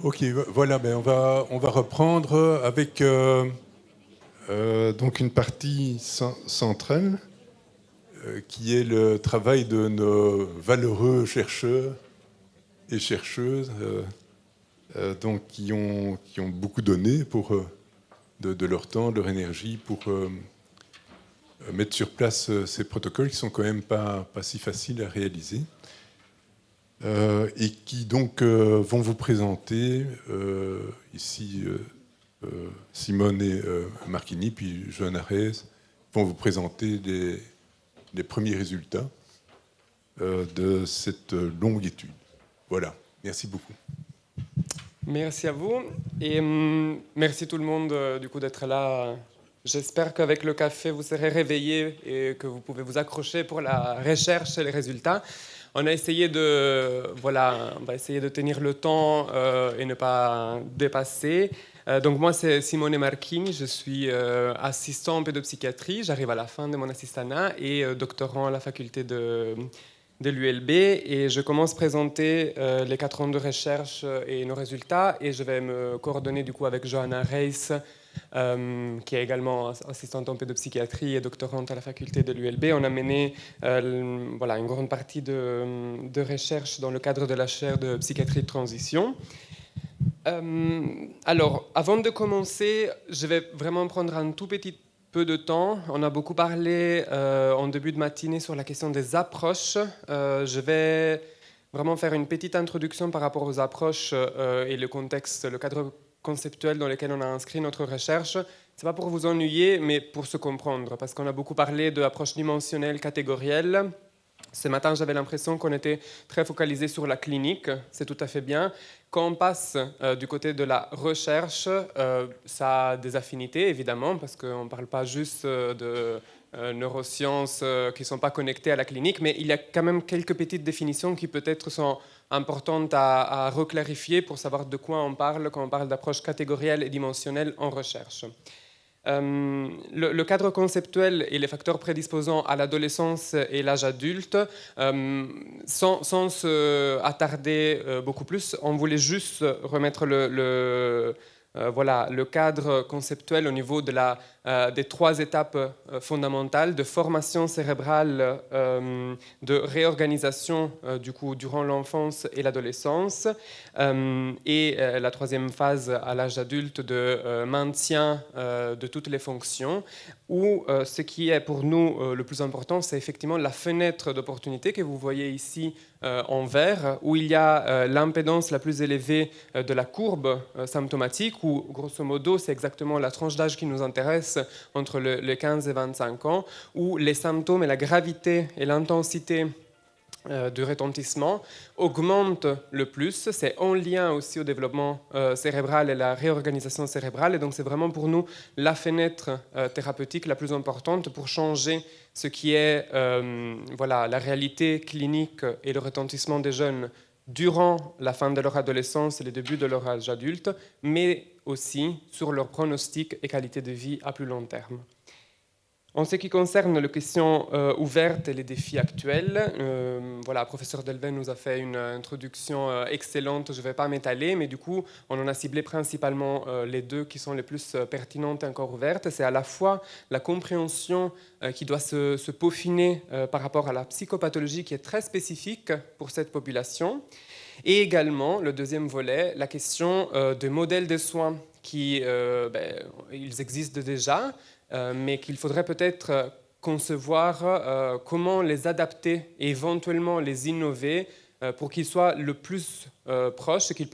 Ok, voilà, on va reprendre avec donc une partie centrale qui est le travail de nos valeureux chercheurs et chercheuses donc qui ont beaucoup donné pour, de leur temps, de leur énergie pour mettre sur place ces protocoles qui sont quand même pas si faciles à réaliser. Et qui donc vont vous présenter ici Simone et Marchini, puis Johann Arès vont vous présenter les premiers résultats de cette longue étude. Voilà, merci beaucoup. Merci à vous et merci tout le monde du coup d'être là. J'espère qu'avec le café vous serez réveillés et que vous pouvez vous accrocher pour la recherche et les résultats. On a essayé on va essayer de tenir le temps et ne pas dépasser. Donc moi c'est Simone Marchini, je suis assistant en pédopsychiatrie, j'arrive à la fin de mon assistanat et doctorant à la faculté de l'ULB et je commence à présenter les 4 ans de recherche et nos résultats et je vais me coordonner du coup avec Johanna Reis qui est également assistante en pédopsychiatrie et doctorante à la faculté de l'ULB. On a mené une grande partie de recherche dans le cadre de la chaire de psychiatrie de transition. Alors, avant de commencer, je vais vraiment prendre un tout petit peu de temps. On a beaucoup parlé en début de matinée sur la question des approches. Je vais vraiment faire une petite introduction par rapport aux approches et le contexte, le cadre conceptuel dans lequel on a inscrit notre recherche. Ce n'est pas pour vous ennuyer, mais pour se comprendre, parce qu'on a beaucoup parlé d'approches dimensionnelles, catégorielles. Ce matin, j'avais l'impression qu'on était très focalisé sur la clinique, c'est tout à fait bien. Quand on passe du côté de la recherche, ça a des affinités, évidemment, parce qu'on ne parle pas juste de neurosciences qui ne sont pas connectées à la clinique, mais il y a quand même quelques petites définitions qui peut-être sont importantes à reclarifier pour savoir de quoi on parle quand on parle d'approche catégorielle et dimensionnelle en recherche. Le cadre conceptuel et les facteurs prédisposants à l'adolescence et l'âge adulte, sans se attarder beaucoup plus, on voulait juste remettre le cadre conceptuel au niveau des 3 étapes fondamentales de formation cérébrale, de réorganisation du coup, durant l'enfance et l'adolescence, et la 3e phase à l'âge adulte de maintien de toutes les fonctions, où ce qui est pour nous le plus important, c'est effectivement la fenêtre d'opportunité que vous voyez ici en vert, où il y a l'impédance la plus élevée de la courbe symptomatique, où grosso modo c'est exactement la tranche d'âge qui nous intéresse entre les 15 et 25 ans, où les symptômes et la gravité et l'intensité du retentissement augmente le plus. C'est en lien aussi au développement cérébral et la réorganisation cérébrale. Et donc c'est vraiment pour nous la fenêtre thérapeutique la plus importante pour changer ce qui est la réalité clinique et le retentissement des jeunes durant la fin de leur adolescence et le début de leur âge adulte, mais aussi sur leur pronostic et qualité de vie à plus long terme. En ce qui concerne les questions ouvertes et les défis actuels, professeur Delven nous a fait une introduction excellente, je ne vais pas m'étaler, mais du coup, on en a ciblé principalement les 2 qui sont les plus pertinentes et encore ouvertes. C'est à la fois la compréhension qui doit se peaufiner par rapport à la psychopathologie qui est très spécifique pour cette population, et également, le 2e volet, la question des modèles de soins qui ils existent déjà, mais qu'il faudrait peut-être concevoir comment les adapter et éventuellement les innover pour qu'ils soient le plus proches et qu'ils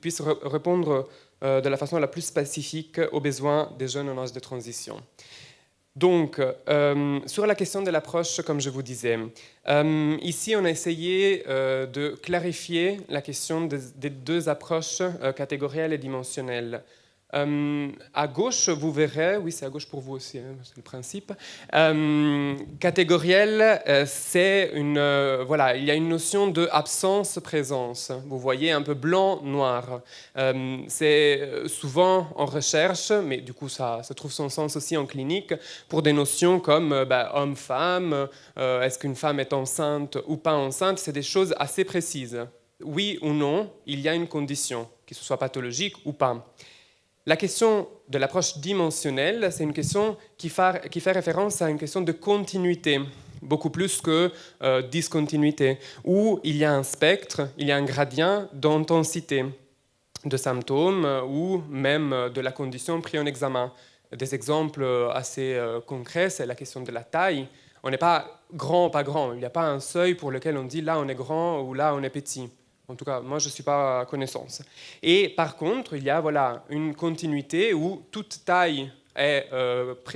puissent répondre de la façon la plus spécifique aux besoins des jeunes en âge de transition. Donc, sur la question de l'approche, comme je vous disais, ici on a essayé de clarifier la question des 2 approches catégorielles et dimensionnelles. À gauche, vous verrez, oui c'est à gauche pour vous aussi, hein, c'est le principe, catégoriel, c'est il y a une notion de absence-présence, vous voyez un peu blanc-noir, c'est souvent en recherche, mais du coup ça trouve son sens aussi en clinique, pour des notions comme homme-femme, est-ce qu'une femme est enceinte ou pas enceinte, c'est des choses assez précises. oui ou non, il y a une condition, que ce soit pathologique ou pas. La question de l'approche dimensionnelle, c'est une question qui fait référence à une question de continuité, beaucoup plus que discontinuité, où il y a un spectre, il y a un gradient d'intensité de symptômes ou même de la condition prise en examen. Des exemples assez concrets, c'est la question de la taille. On n'est pas grand, pas grand. Il n'y a pas un seuil pour lequel on dit là on est grand ou là on est petit. En tout cas, moi, je ne suis pas à connaissance. Et par contre, il y a une continuité où toute taille est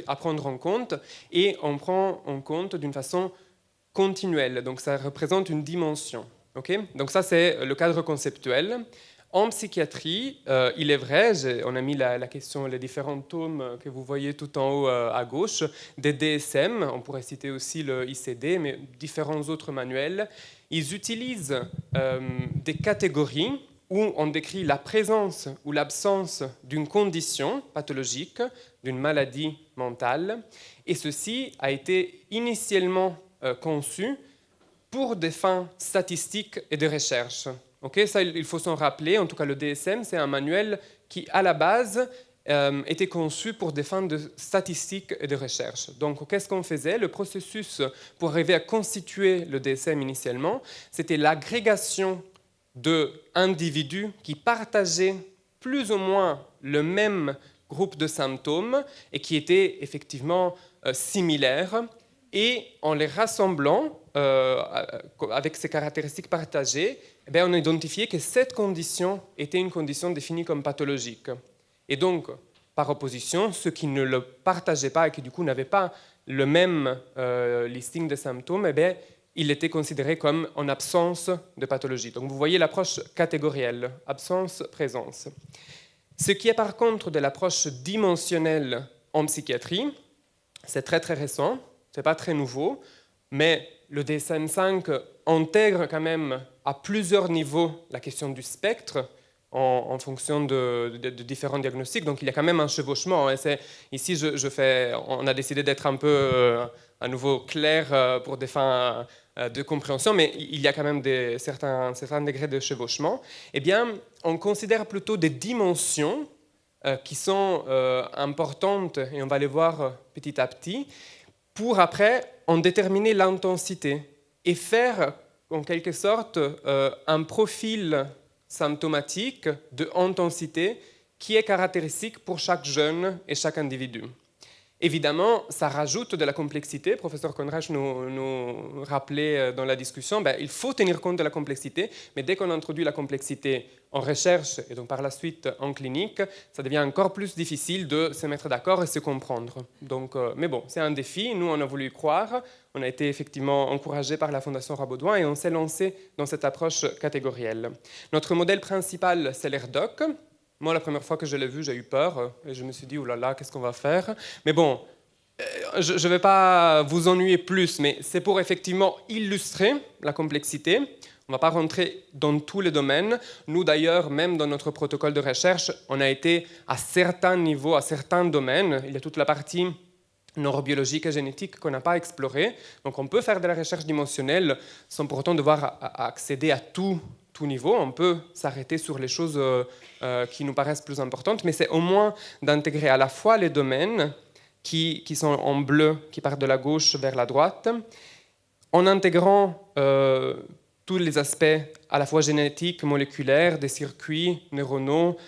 à prendre en compte et on prend en compte d'une façon continuelle. Donc, ça représente une dimension. Okay, donc ça, c'est le cadre conceptuel. En psychiatrie, il est vrai, on a mis la question, les différents tomes que vous voyez tout en haut à gauche, des DSM, on pourrait citer aussi le ICD, mais différents autres manuels. Ils utilisent des catégories où on décrit la présence ou l'absence d'une condition pathologique, d'une maladie mentale, et ceci a été initialement conçu pour des fins statistiques et de recherche. Okay, ça, il faut s'en rappeler. En tout cas, le DSM, c'est un manuel qui, à la base, était conçu pour des fins de statistiques et de recherche. Donc, qu'est-ce qu'on faisait? Le processus pour arriver à constituer le DSM initialement, c'était l'agrégation d'individus qui partageaient plus ou moins le même groupe de symptômes et qui étaient effectivement similaires. Et en les rassemblant avec ces caractéristiques partagées, on a identifié que cette condition était une condition définie comme pathologique. Et donc, par opposition, ceux qui ne le partageaient pas et qui du coup n'avaient pas le même listing de symptômes, il était considéré comme en absence de pathologie. Donc vous voyez l'approche catégorielle, absence-présence. Ce qui est par contre de l'approche dimensionnelle en psychiatrie, c'est très très récent, c'est pas très nouveau, mais le DSM-5 intègre quand même à plusieurs niveaux la question du spectre en fonction de différents diagnostics. Donc il y a quand même un chevauchement. Ici, on a décidé d'être un peu à nouveau clair pour des fins de compréhension, mais il y a quand même certains degrés de chevauchement. Eh bien, on considère plutôt des dimensions qui sont importantes, et on va les voir petit à petit, pour après en déterminer l'intensité et faire en quelque sorte un profil symptomatique de intensité qui est caractéristique pour chaque jeune et chaque individu. Évidemment, ça rajoute de la complexité. Professeur Conrach nous rappelait dans la discussion, il faut tenir compte de la complexité, mais dès qu'on introduit la complexité en recherche et donc par la suite en clinique, ça devient encore plus difficile de se mettre d'accord et se comprendre. Donc, mais bon, c'est un défi. Nous, on a voulu y croire. On a été effectivement encouragé par la Fondation Rabaudouin et on s'est lancé dans cette approche catégorielle. Notre modèle principal, c'est l'ERDOC. Moi, la première fois que je l'ai vu, j'ai eu peur et je me suis dit, oh là là, qu'est-ce qu'on va faire? Mais bon, je ne vais pas vous ennuyer plus, mais c'est pour effectivement illustrer la complexité. On ne va pas rentrer dans tous les domaines. Nous, d'ailleurs, même dans notre protocole de recherche, on a été à certains niveaux, à certains domaines. Il y a toute la partie neurobiologique et génétique qu'on n'a pas explorée. Donc, on peut faire de la recherche dimensionnelle sans pour autant devoir accéder à tout niveau. On peut s'arrêter sur les choses qui nous paraissent plus importantes, mais c'est au moins d'intégrer à la fois les domaines qui sont en bleu, qui partent de la gauche vers la droite, en intégrant tous les aspects à la fois génétiques, moléculaires, des circuits neuronaux,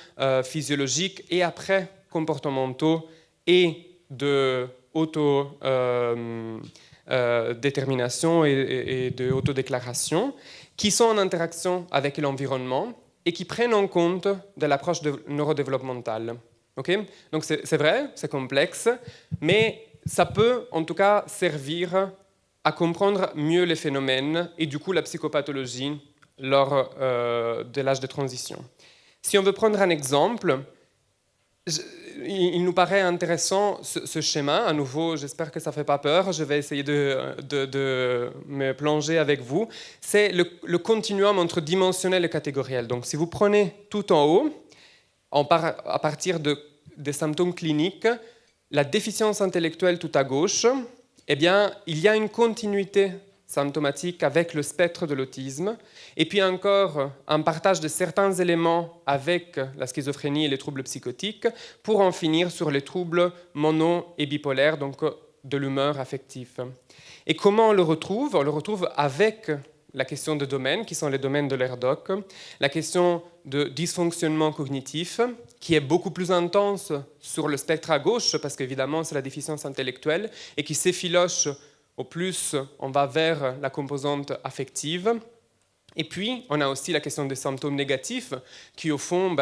physiologiques et après comportementaux et de autodétermination et de autodéclaration, qui sont en interaction avec l'environnement et qui prennent en compte de l'approche neurodéveloppementale. Okay? Donc c'est vrai, c'est complexe, mais ça peut en tout cas servir à comprendre mieux les phénomènes et du coup la psychopathologie lors de l'âge de transition. Si on veut prendre un exemple, il nous paraît intéressant ce schéma. À nouveau, j'espère que ça ne fait pas peur. Je vais essayer de me plonger avec vous. C'est le continuum entre dimensionnel et catégoriel. Donc, si vous prenez tout en haut, à partir des symptômes cliniques, la déficience intellectuelle tout à gauche, eh bien, il y a une continuité symptomatique avec le spectre de l'autisme, et puis encore un partage de certains éléments avec la schizophrénie et les troubles psychotiques, pour en finir sur les troubles mono et bipolaires, donc de l'humeur affective. Et comment on le retrouve? On le retrouve avec la question de domaines, qui sont les domaines de l'ERDOC, la question de dysfonctionnement cognitif, qui est beaucoup plus intense sur le spectre à gauche, parce qu'évidemment c'est la déficience intellectuelle, et qui s'effiloche au plus on va vers la composante affective. Et puis, on a aussi la question des symptômes négatifs, qui au fond,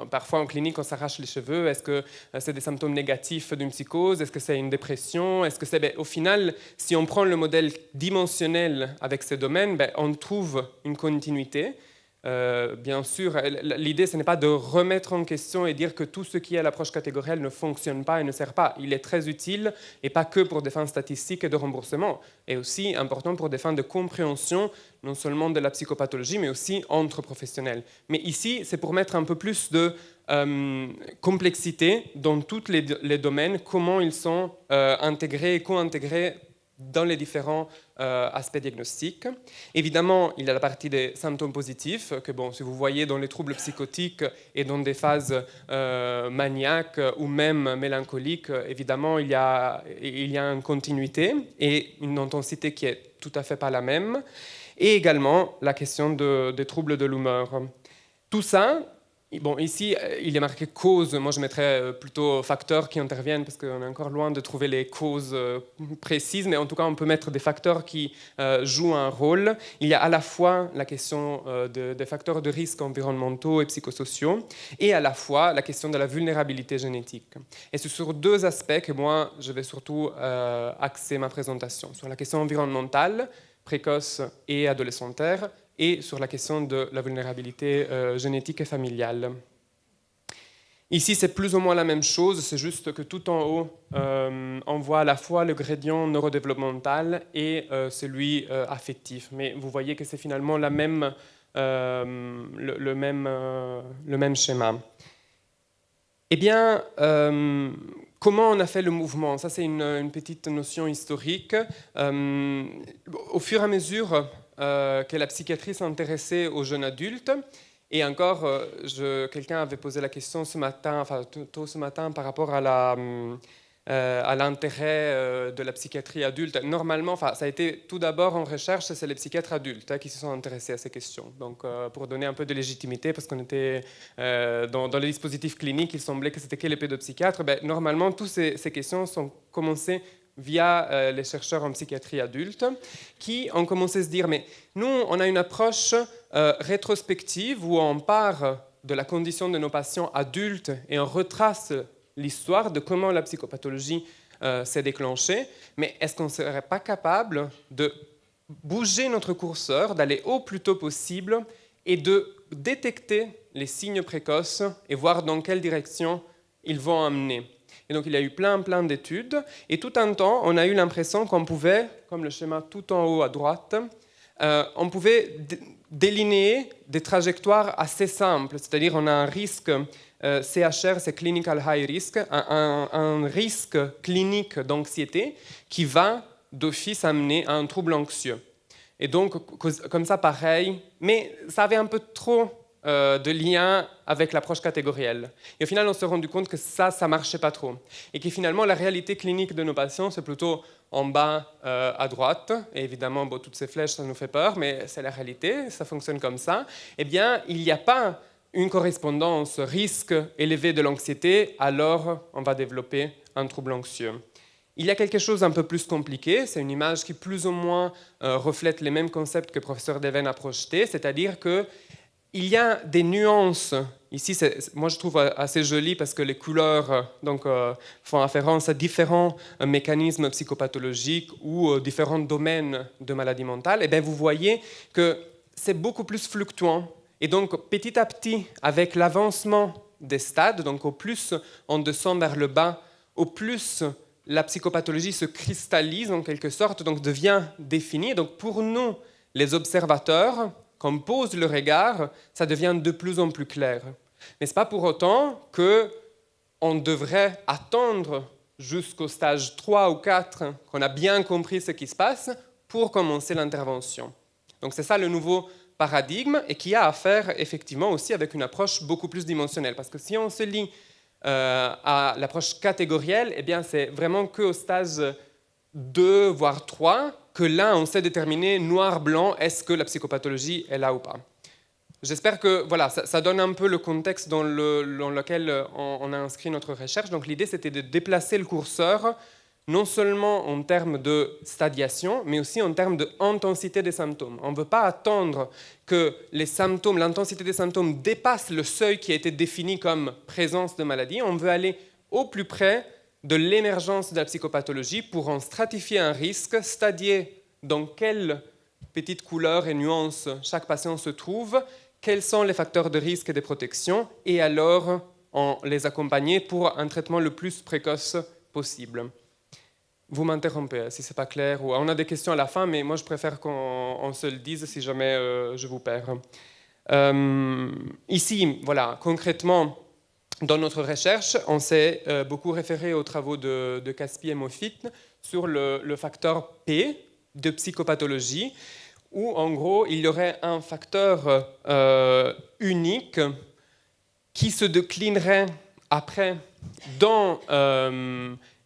parfois en clinique, on s'arrache les cheveux. Est-ce que c'est des symptômes négatifs d'une psychose? Est-ce que c'est une dépression? Est-ce que c'est... Au final, si on prend le modèle dimensionnel avec ces domaines, on trouve une continuité. Bien sûr, l'idée, ce n'est pas de remettre en question et dire que tout ce qui est à l'approche catégorielle ne fonctionne pas et ne sert pas. Il est très utile, et pas que pour des fins statistiques et de remboursement, et aussi important pour des fins de compréhension, non seulement de la psychopathologie, mais aussi entre professionnels. Mais ici, c'est pour mettre un peu plus de complexité dans tous les domaines, comment ils sont intégrés et co-intégrés dans les différents aspects diagnostiques. Évidemment, il y a la partie des symptômes positifs, que si vous voyez dans les troubles psychotiques et dans des phases maniaques ou même mélancoliques, évidemment, il y a une continuité et une intensité qui est tout à fait pas la même. Et également, la question des troubles de l'humeur. Tout ça, ici, il est marqué cause. Moi, je mettrais plutôt facteurs qui interviennent, parce qu'on est encore loin de trouver les causes précises, mais en tout cas, on peut mettre des facteurs qui jouent un rôle. Il y a à la fois la question des facteurs de risque environnementaux et psychosociaux, et à la fois la question de la vulnérabilité génétique. Et c'est sur deux aspects que moi, je vais surtout axer ma présentation. Sur la question environnementale, précoce et adolescentaire, et sur la question de la vulnérabilité génétique et familiale. Ici, c'est plus ou moins la même chose, c'est juste que tout en haut, on voit à la fois le gradient neurodéveloppemental et celui affectif. Mais vous voyez que c'est finalement le même schéma. Eh bien, comment on a fait le mouvement? Ça, c'est une petite notion historique. Au fur et à mesure que la psychiatrie s'intéressait aux jeunes adultes, et encore, quelqu'un avait posé la question tôt ce matin par rapport à l'intérêt de la psychiatrie adulte. Normalement, ça a été tout d'abord en recherche, c'est les psychiatres adultes qui se sont intéressés à ces questions. Donc, pour donner un peu de légitimité, parce qu'on était dans les dispositifs cliniques, il semblait que c'était que les pédopsychiatres. Normalement, toutes ces questions sont commencées via les chercheurs en psychiatrie adulte, qui ont commencé à se dire, mais nous, on a une approche rétrospective où on part de la condition de nos patients adultes et on retrace l'histoire de comment la psychopathologie s'est déclenchée, mais est-ce qu'on ne serait pas capable de bouger notre curseur, d'aller au plus tôt possible et de détecter les signes précoces et voir dans quelle direction ils vont amener? Et donc, il y a eu plein d'études. Et tout un temps, on a eu l'impression qu'on pouvait, comme le schéma tout en haut à droite, on pouvait délinéer des trajectoires assez simples. C'est-à-dire, on a un risque, CHR, c'est Clinical High Risk, un risque clinique d'anxiété qui va d'office amener à un trouble anxieux. Et donc, comme ça, pareil. Mais ça avait un peu trop de lien avec l'approche catégorielle. Et au final, on s'est rendu compte que ça ne marchait pas trop. Et que finalement, la réalité clinique de nos patients, c'est plutôt en bas à droite. Et évidemment, toutes ces flèches, ça nous fait peur, mais c'est la réalité, ça fonctionne comme ça. Eh bien, il n'y a pas une correspondance risque élevé de l'anxiété, alors on va développer un trouble anxieux. Il y a quelque chose d'un peu plus compliqué, c'est une image qui plus ou moins reflète les mêmes concepts que le professeur Deven a projetés, c'est-à-dire que il y a des nuances. Ici, moi je trouve assez joli parce que les couleurs font référence à différents mécanismes psychopathologiques ou différents domaines de maladie mentale. Et bien, vous voyez que c'est beaucoup plus fluctuant. Et donc, petit à petit, avec l'avancement des stades, donc au plus on descend vers le bas, au plus la psychopathologie se cristallise en quelque sorte, donc devient définie. Donc pour nous, les observateurs, quand on pose le regard, ça devient de plus en plus clair. Mais ce n'est pas pour autant qu'on devrait attendre jusqu'au stage 3 ou 4, qu'on a bien compris ce qui se passe, pour commencer l'intervention. Donc c'est ça le nouveau paradigme et qui a à faire effectivement aussi avec une approche beaucoup plus dimensionnelle. Parce que si on se lie à l'approche catégorielle, eh bien c'est vraiment qu'au stage 2, voire 3, que là on sait déterminer noir-blanc, est-ce que la psychopathologie est là ou pas. J'espère que voilà, ça donne un peu le contexte dans lequel on a inscrit notre recherche. Donc l'idée c'était de déplacer le curseur non seulement en termes de stadiation, mais aussi en termes d'intensité des symptômes. On ne veut pas attendre que les symptômes, l'intensité des symptômes dépasse le seuil qui a été défini comme présence de maladie. On veut aller au plus près de l'émergence de la psychopathologie pour en stratifier un risque, stadier dans quelle petite couleur et nuance chaque patient se trouve, quels sont les facteurs de risque et de protection, et alors en les accompagner pour un traitement le plus précoce possible. Vous m'interrompez si ce n'est pas clair. On a des questions à la fin, mais moi je préfère qu'on se le dise si jamais je vous perds. Ici, voilà, concrètement, dans notre recherche, on s'est beaucoup référé aux travaux de Caspi et Moffitt sur le facteur P de psychopathologie, où en gros il y aurait un facteur unique qui se déclinerait après dans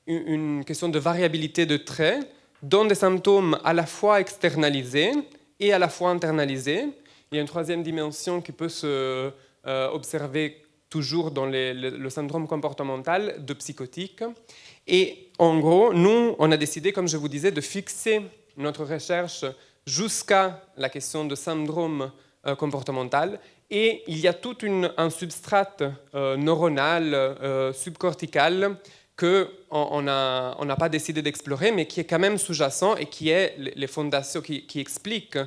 une question de variabilité de traits, dans des symptômes à la fois externalisés et à la fois internalisés. Il y a une troisième dimension qui peut se observer toujours dans le syndrome comportemental de psychotique. Et en gros, nous, on a décidé, comme je vous disais, de fixer notre recherche jusqu'à la question de syndrome comportemental. Et il y a tout un substrat neuronal, subcortical, qu'on n'a pas décidé d'explorer, mais qui est quand même sous-jacent et qui est les fondations qui expliquent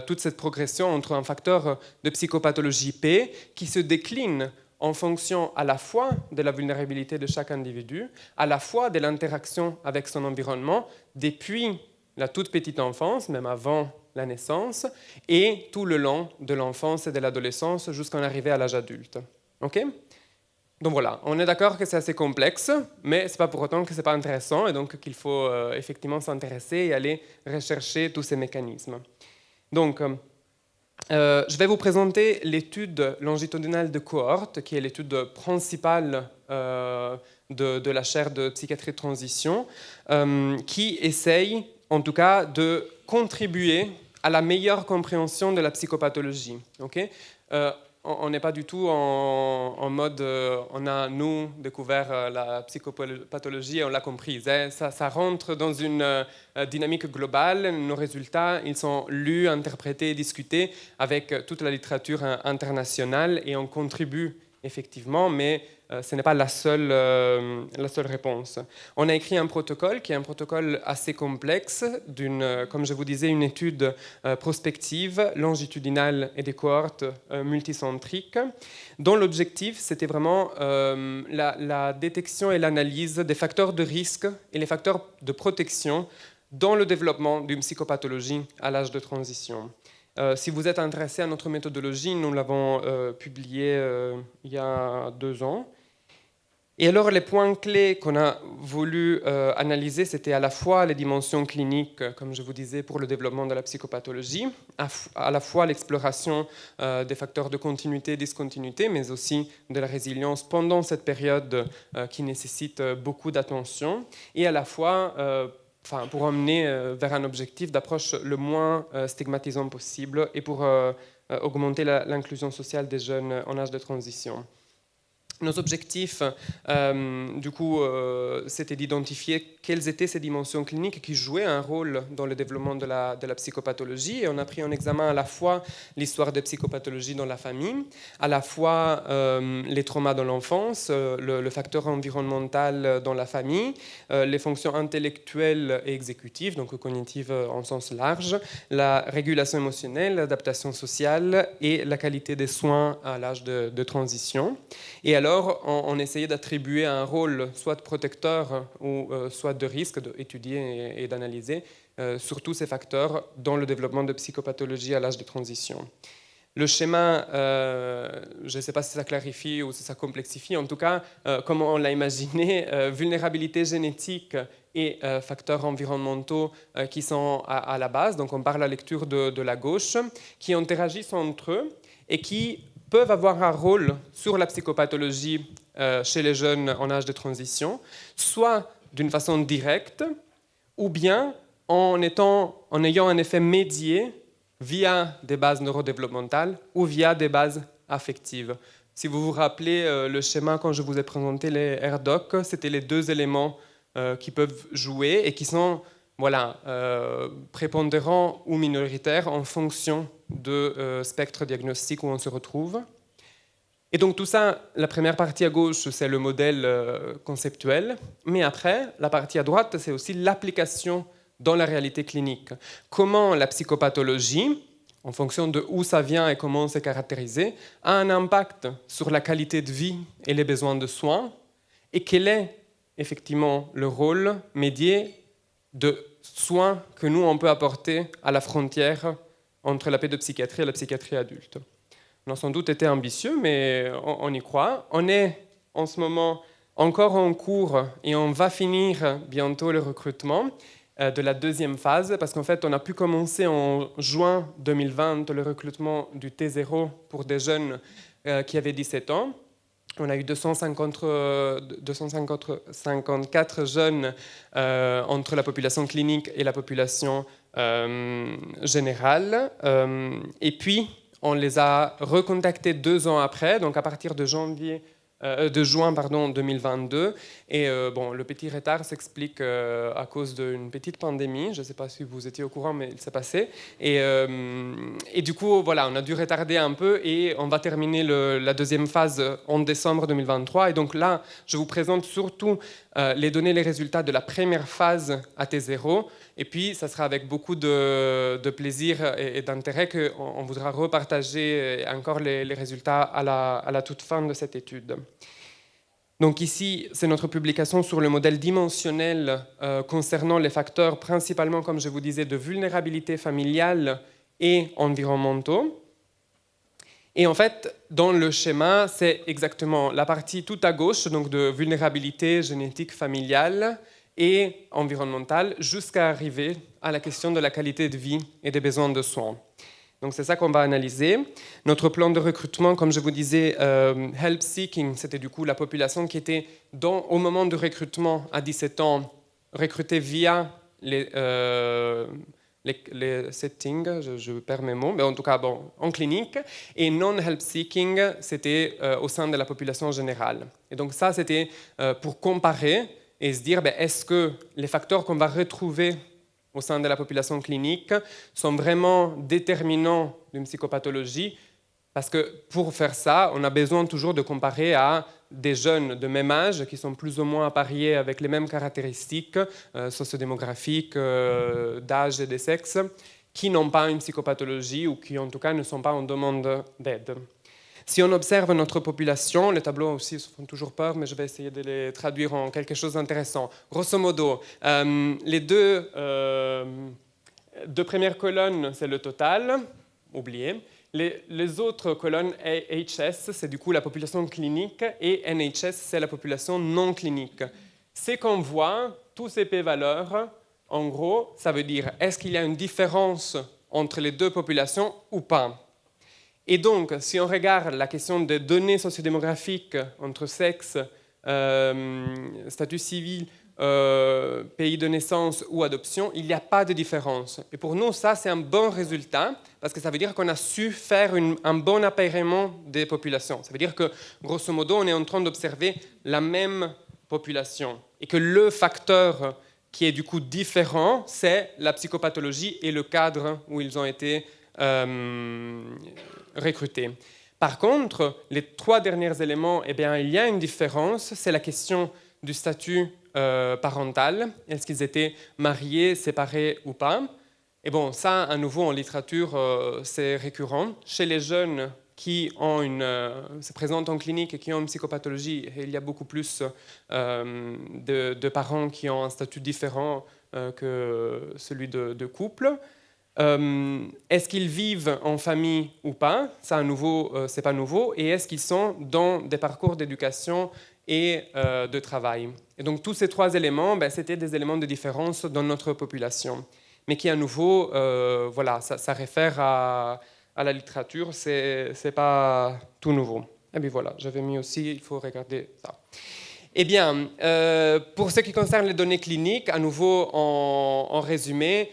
toute cette progression entre un facteur de psychopathologie P qui se décline en fonction à la fois de la vulnérabilité de chaque individu, à la fois de l'interaction avec son environnement, depuis la toute petite enfance, même avant la naissance, et tout le long de l'enfance et de l'adolescence jusqu'à arriver à l'âge adulte. OK ? Donc voilà, on est d'accord que c'est assez complexe, mais ce n'est pas pour autant que ce n'est pas intéressant, et donc qu'il faut effectivement s'intéresser et aller rechercher tous ces mécanismes. Donc, je vais vous présenter l'étude longitudinale de cohorte, qui est l'étude principale de la chaire de psychiatrie de transition, qui essaye, en tout cas, de contribuer à la meilleure compréhension de la psychopathologie. Okay ? On n'est pas du tout en mode on a, nous, découvert la psychopathologie et on l'a comprise. Ça rentre dans une dynamique globale. Nos résultats, ils sont lus, interprétés, discutés avec toute la littérature internationale et on contribue effectivement, mais ce n'est pas la seule réponse. On a écrit un protocole qui est un protocole assez complexe, comme je vous disais, une étude prospective, longitudinale et des cohortes multicentriques, dont l'objectif, c'était vraiment la détection et l'analyse des facteurs de risque et les facteurs de protection dans le développement d'une psychopathologie à l'âge de transition. Si vous êtes intéressé à notre méthodologie, nous l'avons publiée il y a 2 ans. Et alors, les points clés qu'on a voulu analyser, c'était à la fois les dimensions cliniques, comme je vous disais, pour le développement de la psychopathologie, à la fois l'exploration des facteurs de continuité et discontinuité, mais aussi de la résilience pendant cette période qui nécessite beaucoup d'attention, et à la fois pour emmener vers un objectif d'approche le moins stigmatisant possible et pour augmenter l'inclusion sociale des jeunes en âge de transition. Nos objectifs, du coup, c'était d'identifier quelles étaient ces dimensions cliniques qui jouaient un rôle dans le développement de la psychopathologie. Et on a pris en examen à la fois l'histoire des psychopathologies dans la famille, à la fois les traumas dans l'enfance, le facteur environnemental dans la famille, les fonctions intellectuelles et exécutives, donc cognitives en sens large, la régulation émotionnelle, l'adaptation sociale et la qualité des soins à l'âge de transition. Et alors, on essayait d'attribuer un rôle soit de protecteur ou soit de risque, d'étudier et d'analyser sur tous ces facteurs dans le développement de psychopathologie à l'âge de transition. Le schéma, je ne sais pas si ça clarifie ou si ça complexifie, en tout cas, comme on l'a imaginé, vulnérabilité génétique et facteurs environnementaux qui sont à la base. Donc on parle à la lecture de la gauche, qui interagissent entre eux et qui peuvent avoir un rôle sur la psychopathologie chez les jeunes en âge de transition, soit d'une façon directe, ou bien en ayant un effet médié via des bases neurodéveloppementales ou via des bases affectives. Si vous vous rappelez le schéma quand je vous ai présenté les RDoC, c'était les deux éléments qui peuvent jouer et qui sont prépondérants ou minoritaires en fonction de spectre diagnostique où on se retrouve. Et donc tout ça, la première partie à gauche, c'est le modèle conceptuel, mais après, la partie à droite, c'est aussi l'application dans la réalité clinique. Comment la psychopathologie, en fonction de où ça vient et comment c'est caractérisé, a un impact sur la qualité de vie et les besoins de soins, et quel est effectivement le rôle médié de soins que nous, on peut apporter à la frontière entre la pédopsychiatrie et la psychiatrie adulte. On a sans doute été ambitieux, mais on y croit. On est en ce moment encore en cours et on va finir bientôt le recrutement de la deuxième phase, parce qu'en fait, on a pu commencer en juin 2020 le recrutement du T0 pour des jeunes qui avaient 17 ans. On a eu 254 jeunes entre la population clinique et la population générale. Et puis, on les a recontactés 2 ans après, donc à partir de juin 2022. Et le petit retard s'explique à cause d'une petite pandémie. Je ne sais pas si vous étiez au courant, mais il s'est passé. Et du coup, voilà, on a dû retarder un peu et on va terminer la deuxième phase en décembre 2023. Et donc là, je vous présente surtout les données, les résultats de la première phase à T0. Et puis, ça sera avec beaucoup de plaisir et d'intérêt qu'on voudra repartager encore les résultats à la toute fin de cette étude. Donc ici, c'est notre publication sur le modèle dimensionnel concernant les facteurs principalement, comme je vous disais, de vulnérabilité familiale et environnementaux. Et en fait, dans le schéma, c'est exactement la partie tout à gauche, donc de vulnérabilité génétique familiale et environnementale, jusqu'à arriver à la question de la qualité de vie et des besoins de soins. Donc c'est ça qu'on va analyser. Notre plan de recrutement, comme je vous disais, help seeking, c'était du coup la population qui était au moment du recrutement à 17 ans recrutée via les settings, je perds mes mots, mais en tout cas en clinique, et non-help seeking, c'était au sein de la population générale. Et donc ça, c'était pour comparer et se dire, est-ce que les facteurs qu'on va retrouver au sein de la population clinique sont vraiment déterminants d'une psychopathologie, parce que pour faire ça, on a besoin toujours de comparer à des jeunes de même âge qui sont plus ou moins appariés avec les mêmes caractéristiques sociodémographiques, d'âge et de sexe, qui n'ont pas une psychopathologie ou qui en tout cas ne sont pas en demande d'aide. Si on observe notre population, les tableaux aussi se font toujours peur, mais je vais essayer de les traduire en quelque chose d'intéressant. Grosso modo, les deux premières colonnes, c'est le total, oublié. Les autres colonnes, HS, c'est du coup la population clinique, et NHS, c'est la population non clinique. C'est qu'on voit tous ces p-valeurs, en gros, ça veut dire est-ce qu'il y a une différence entre les deux populations ou pas. Et donc, si on regarde la question des données sociodémographiques entre sexe, statut civil, pays de naissance ou adoption, il n'y a pas de différence. Et pour nous, ça, c'est un bon résultat, parce que ça veut dire qu'on a su faire un bon appareillement des populations. Ça veut dire que, grosso modo, on est en train d'observer la même population. Et que le facteur qui est du coup différent, c'est la psychopathologie et le cadre où ils ont été recrutés. Par contre, les 3 derniers éléments, il y a une différence, c'est la question du statut parental. Est-ce qu'ils étaient mariés, séparés ou pas? Et ça, à nouveau, en littérature, c'est récurrent. Chez les jeunes qui se présentent en clinique et qui ont une psychopathologie, il y a beaucoup plus de parents qui ont un statut différent que celui de couple. Est-ce qu'ils vivent en famille ou pas? Ça, à nouveau, c'est pas nouveau. Et est-ce qu'ils sont dans des parcours d'éducation et de travail? Et donc, tous ces trois éléments, c'était des éléments de différence dans notre population. Mais qui, à nouveau, voilà, ça réfère à la littérature, c'est pas tout nouveau. Et bien voilà, j'avais mis aussi, il faut regarder ça. Eh bien, pour ce qui concerne les données cliniques, à nouveau, en résumé,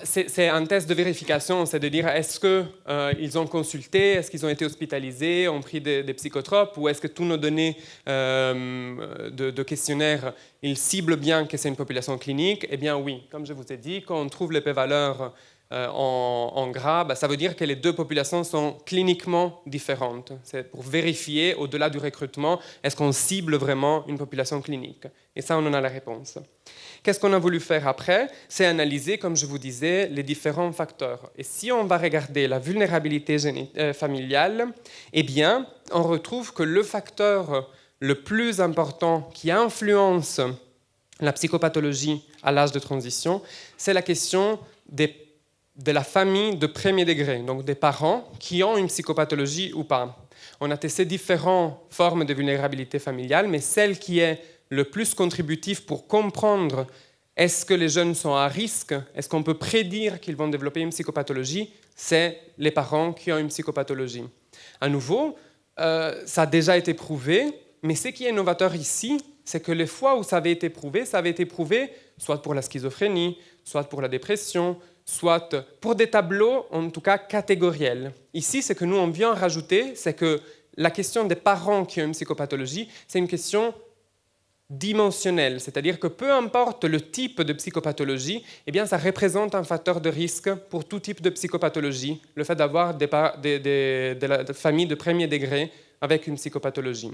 c'est un test de vérification, c'est de dire est-ce qu'ils ont consulté, est-ce qu'ils ont été hospitalisés, ont pris des psychotropes, ou est-ce que tous nos données de questionnaire, ils ciblent bien que c'est une population clinique? Eh bien oui, comme je vous ai dit, quand on trouve les p-valeurs en gras, ça veut dire que les deux populations sont cliniquement différentes. C'est pour vérifier, au-delà du recrutement, est-ce qu'on cible vraiment une population clinique? Et ça, on en a la réponse. Qu'est-ce qu'on a voulu faire après? C'est analyser, comme je vous disais, les différents facteurs. Et si on va regarder la vulnérabilité familiale, eh bien, on retrouve que le facteur le plus important qui influence la psychopathologie à l'âge de transition, c'est la question de la famille de premier degré, donc des parents qui ont une psychopathologie ou pas. On a testé différentes formes de vulnérabilité familiale, mais celle qui est le plus contributif pour comprendre est-ce que les jeunes sont à risque, est-ce qu'on peut prédire qu'ils vont développer une psychopathologie, c'est les parents qui ont une psychopathologie. À nouveau, ça a déjà été prouvé, mais ce qui est novateur ici, c'est que les fois où ça avait été prouvé soit pour la schizophrénie, soit pour la dépression, soit pour des tableaux, en tout cas catégoriels. Ici, ce que nous, on vient rajouter, c'est que la question des parents qui ont une psychopathologie, c'est une question dimensionnelle, c'est-à-dire que peu importe le type de psychopathologie, eh bien, ça représente un facteur de risque pour tout type de psychopathologie, le fait d'avoir des familles de premier degré avec une psychopathologie.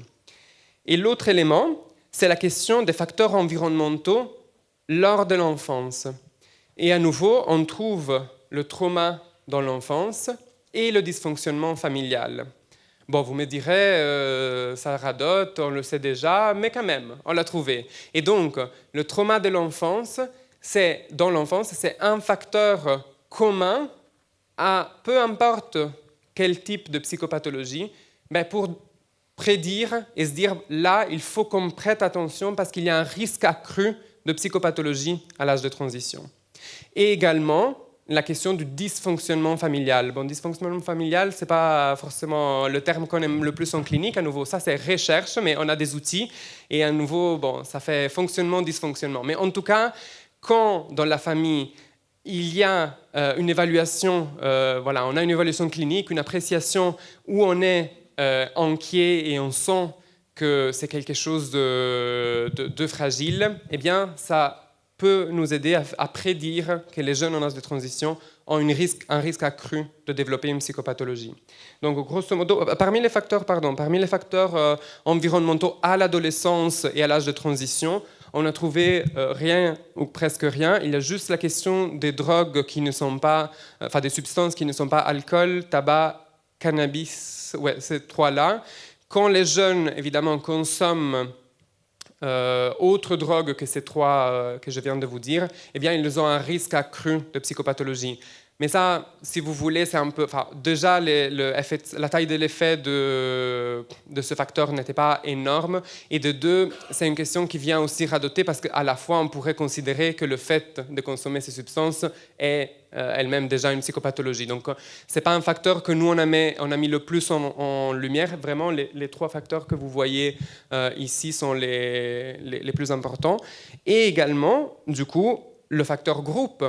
Et l'autre élément, c'est la question des facteurs environnementaux lors de l'enfance. Et à nouveau, on trouve le trauma dans l'enfance et le dysfonctionnement familial. Bon, vous me direz, ça radote, on le sait déjà, mais quand même, on l'a trouvé. Et donc, le trauma de l'enfance, dans l'enfance, c'est un facteur commun à peu importe quel type de psychopathologie, pour prédire et se dire, là, il faut qu'on prête attention parce qu'il y a un risque accru de psychopathologie à l'âge de transition. Et également, la question du dysfonctionnement familial. Bon, dysfonctionnement familial, ce n'est pas forcément le terme qu'on aime le plus en clinique. À nouveau, ça, c'est recherche, mais on a des outils. Et à nouveau, bon, ça fait fonctionnement, dysfonctionnement. Mais en tout cas, quand dans la famille, il y a une évaluation, voilà, on a une évaluation clinique, une appréciation où on est inquiet et on sent que c'est quelque chose de fragile, eh bien, ça peut nous aider à prédire que les jeunes en âge de transition ont un risque accru de développer une psychopathologie. Donc, grosso modo, parmi les facteurs environnementaux à l'adolescence et à l'âge de transition, on a trouvé rien ou presque rien. Il y a juste la question des drogues qui ne sont pas, enfin des substances qui ne sont pas alcool, tabac, cannabis, ouais, ces trois-là. Quand les jeunes, évidemment, consomment autres drogues que ces trois que je viens de vous dire, eh bien, ils ont un risque accru de psychopathologie. Mais ça, si vous voulez, c'est un peu... Enfin, déjà, la taille de l'effet de ce facteur n'était pas énorme. Et de deux, c'est une question qui vient aussi radoter parce qu'à la fois, on pourrait considérer que le fait de consommer ces substances est elle-même déjà une psychopathologie. Donc, ce n'est pas un facteur que nous, on a mis le plus en lumière. Vraiment, les trois facteurs que vous voyez ici sont les plus importants. Et également, du coup, le facteur groupe.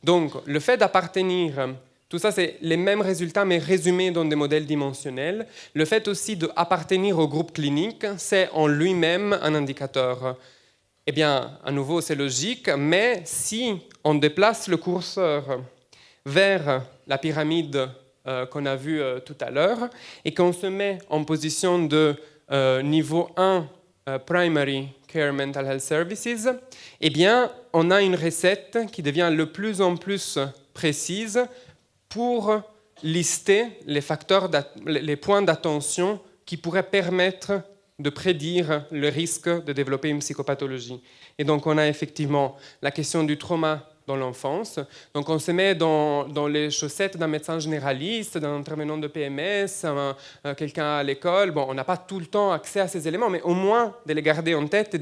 Donc, le fait d'appartenir, tout ça, c'est les mêmes résultats, mais résumés dans des modèles dimensionnels. Le fait aussi d'appartenir au groupe clinique, c'est en lui-même un indicateur. Eh bien, à nouveau, c'est logique, mais si on déplace le curseur vers la pyramide qu'on a vue tout à l'heure et qu'on se met en position de niveau 1, Primary Care Mental Health Services, eh bien, on a une recette qui devient de plus en plus précise pour lister les points d'attention qui pourraient permettre de prédire le risque de développer une psychopathologie. Et donc, on a effectivement la question du trauma dans l'enfance. Donc on se met dans les chaussettes d'un médecin généraliste, d'un intervenant de PMS, quelqu'un à l'école. Bon, on n'a pas tout le temps accès à ces éléments, mais au moins de les garder en tête et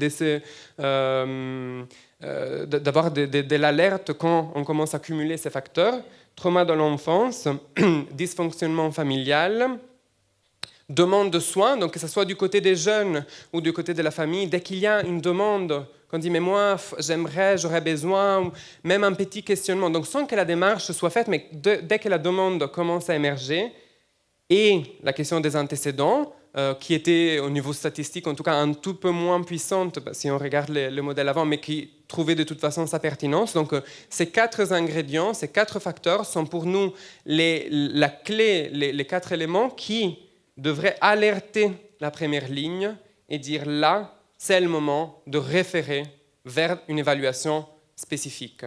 d'avoir de l'alerte quand on commence à cumuler ces facteurs. Trauma dans l'enfance, dysfonctionnement familial, demande de soins, donc que ce soit du côté des jeunes ou du côté de la famille, dès qu'il y a une demande, qu'on dit mais moi j'aurais besoin, ou même un petit questionnement, donc sans que la démarche soit faite, mais dès que la demande commence à émerger, et la question des antécédents, qui était au niveau statistique en tout cas un tout peu moins puissante si on regarde le modèle avant, mais qui trouvait de toute façon sa pertinence. Donc ces 4 ingrédients, ces 4 facteurs sont pour nous la clé, les 4 éléments qui devraient alerter la première ligne et dire là, c'est le moment de référer vers une évaluation spécifique.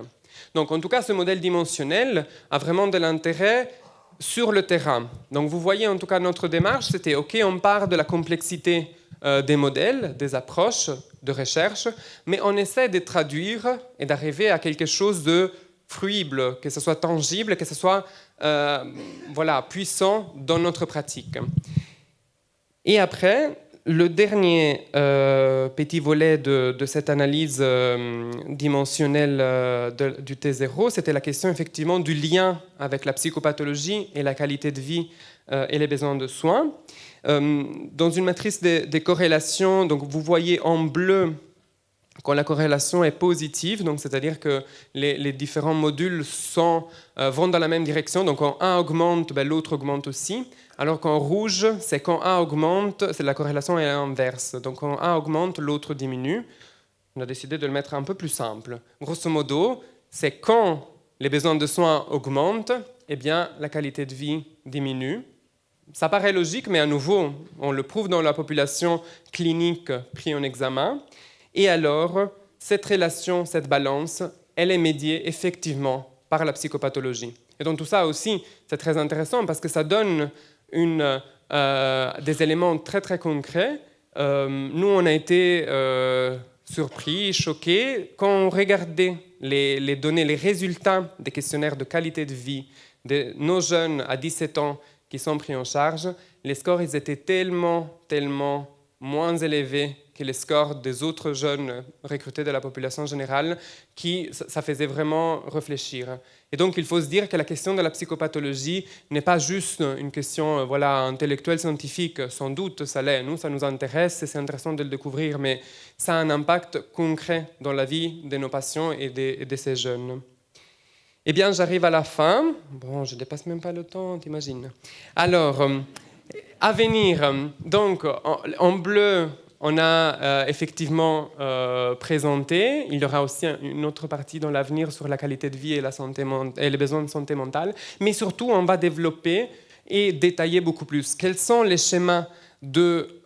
Donc en tout cas, ce modèle dimensionnel a vraiment de l'intérêt sur le terrain. Donc vous voyez en tout cas notre démarche, c'était OK, on part de la complexité des modèles, des approches de recherche, mais on essaie de traduire et d'arriver à quelque chose de fruible, que ce soit tangible, que ce soit puissant dans notre pratique. Et après, le dernier petit volet de cette analyse dimensionnelle du T0, c'était la question effectivement du lien avec la psychopathologie et la qualité de vie et les besoins de soins. Dans une matrice des corrélations, donc vous voyez en bleu quand la corrélation est positive, donc c'est-à-dire que les différents modules vont dans la même direction, donc quand un augmente, l'autre augmente aussi. Alors qu'en rouge, c'est quand un augmente, la corrélation est inverse. Donc quand un augmente, l'autre diminue. On a décidé de le mettre un peu plus simple. Grosso modo, c'est quand les besoins de soins augmentent, eh bien la qualité de vie diminue. Ça paraît logique, mais à nouveau, on le prouve dans la population clinique prise en examen. Et alors, cette relation, cette balance, elle est médiée effectivement par la psychopathologie. Et donc tout ça aussi, c'est très intéressant parce que ça donne des éléments très très concrets. Nous, on a été surpris, choqués quand on regardait les données, les résultats des questionnaires de qualité de vie de nos jeunes à 17 ans qui sont pris en charge. Les scores, ils étaient tellement moins élevés que les scores des autres jeunes recrutés de la population générale, ça faisait vraiment réfléchir. Et donc, il faut se dire que la question de la psychopathologie n'est pas juste une question intellectuelle, scientifique. Sans doute, ça l'est. Nous, ça nous intéresse et c'est intéressant de le découvrir, mais ça a un impact concret dans la vie de nos patients et de ces jeunes. Eh bien, j'arrive à la fin. Bon, je ne dépasse même pas le temps, t'imagines. Alors, à venir, donc, en bleu, on a effectivement présenté. Il y aura aussi une autre partie dans l'avenir sur la qualité de vie et, et les besoins de santé mentale. Mais surtout, on va développer et détailler beaucoup plus. Quels sont les schémas de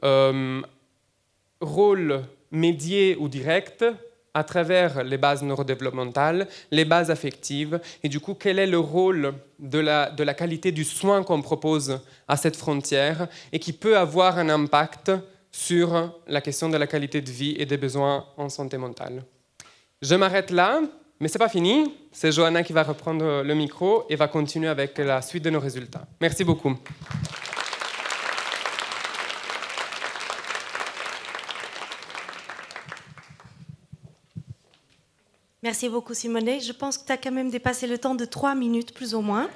rôle médié ou direct à travers les bases neurodéveloppementales, les bases affectives, et du coup, quel est le rôle de la qualité du soin qu'on propose à cette frontière et qui peut avoir un impact sur la question de la qualité de vie et des besoins en santé mentale. Je m'arrête là, mais ce n'est pas fini. C'est Johanna qui va reprendre le micro et va continuer avec la suite de nos résultats. Merci beaucoup. Merci beaucoup, Simone. Je pense que tu as quand même dépassé le temps de 3 minutes, plus ou moins.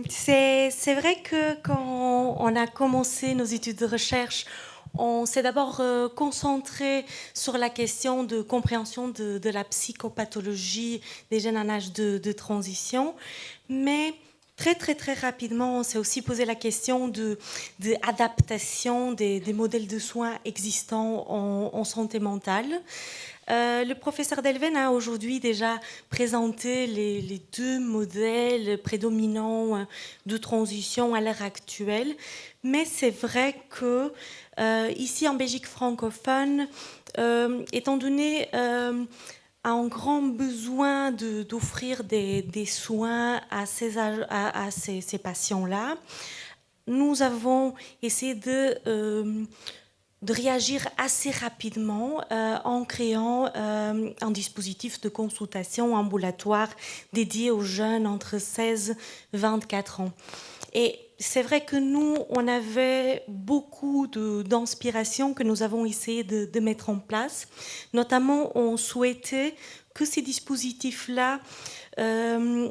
C'est vrai que quand on a commencé nos études de recherche, on s'est d'abord concentré sur la question de compréhension de la psychopathologie des jeunes en âge de transition, mais très rapidement, on s'est aussi posé la question de adaptation des modèles de soins existants en santé mentale. Le professeur Delven a aujourd'hui déjà présenté les 2 modèles prédominants de transition à l'heure actuelle, mais c'est vrai que ici en Belgique francophone, étant donné un grand besoin d'offrir des soins à ces patients-là, nous avons essayé de de réagir assez rapidement en créant un dispositif de consultation ambulatoire dédié aux jeunes entre 16 et 24 ans. Et c'est vrai que nous, on avait beaucoup d'inspiration que nous avons essayé de mettre en place. Notamment, on souhaitait que ces dispositifs-là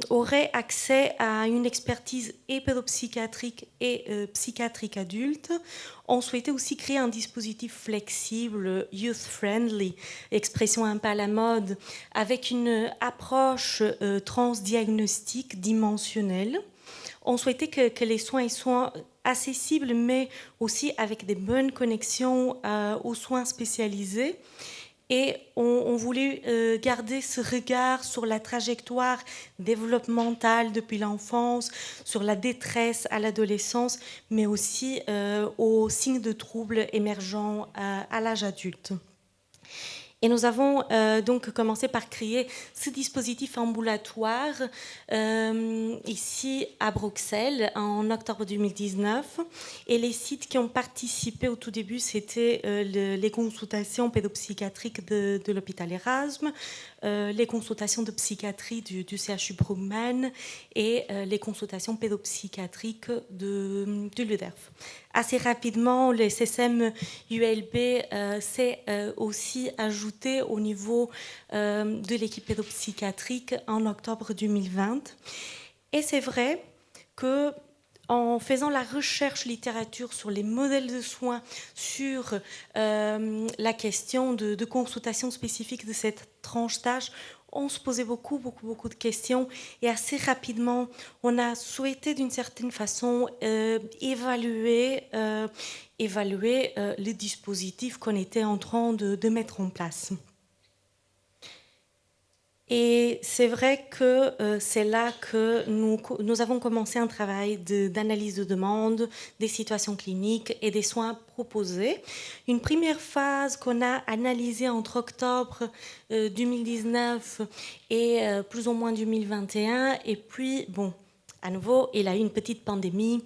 auraient accès à une expertise et pédopsychiatrique et psychiatrique adulte. On souhaitait aussi créer un dispositif flexible, youth-friendly, expression un peu à la mode, avec une approche transdiagnostique dimensionnelle. On souhaitait que les soins soient accessibles, mais aussi avec des bonnes connexions aux soins spécialisés. Et on voulait garder ce regard sur la trajectoire développementale depuis l'enfance, sur la détresse à l'adolescence, mais aussi aux signes de troubles émergents à l'âge adulte. Et nous avons donc commencé par créer ce dispositif ambulatoire ici à Bruxelles en octobre 2019. Et les sites qui ont participé au tout début, c'était les consultations pédopsychiatriques de l'hôpital Erasme, les consultations de psychiatrie du CHU Brugman et les consultations pédopsychiatriques de l'UDERF. Assez rapidement, le SSM ULB s'est aussi ajouté au niveau de l'équipe pédopsychiatrique en octobre 2020. Et c'est vrai que en faisant la recherche littérature sur les modèles de soins, sur la question de consultation spécifique de cette tranche d'âge, on se posait beaucoup de questions et assez rapidement, on a souhaité d'une certaine façon évaluer les dispositifs qu'on était en train de mettre en place. Et c'est vrai que c'est là que nous avons commencé un travail d'analyse de demande, des situations cliniques et des soins proposés. Une première phase qu'on a analysée entre octobre 2019 et plus ou moins 2021. Et puis, bon, à nouveau, il a eu une petite pandémie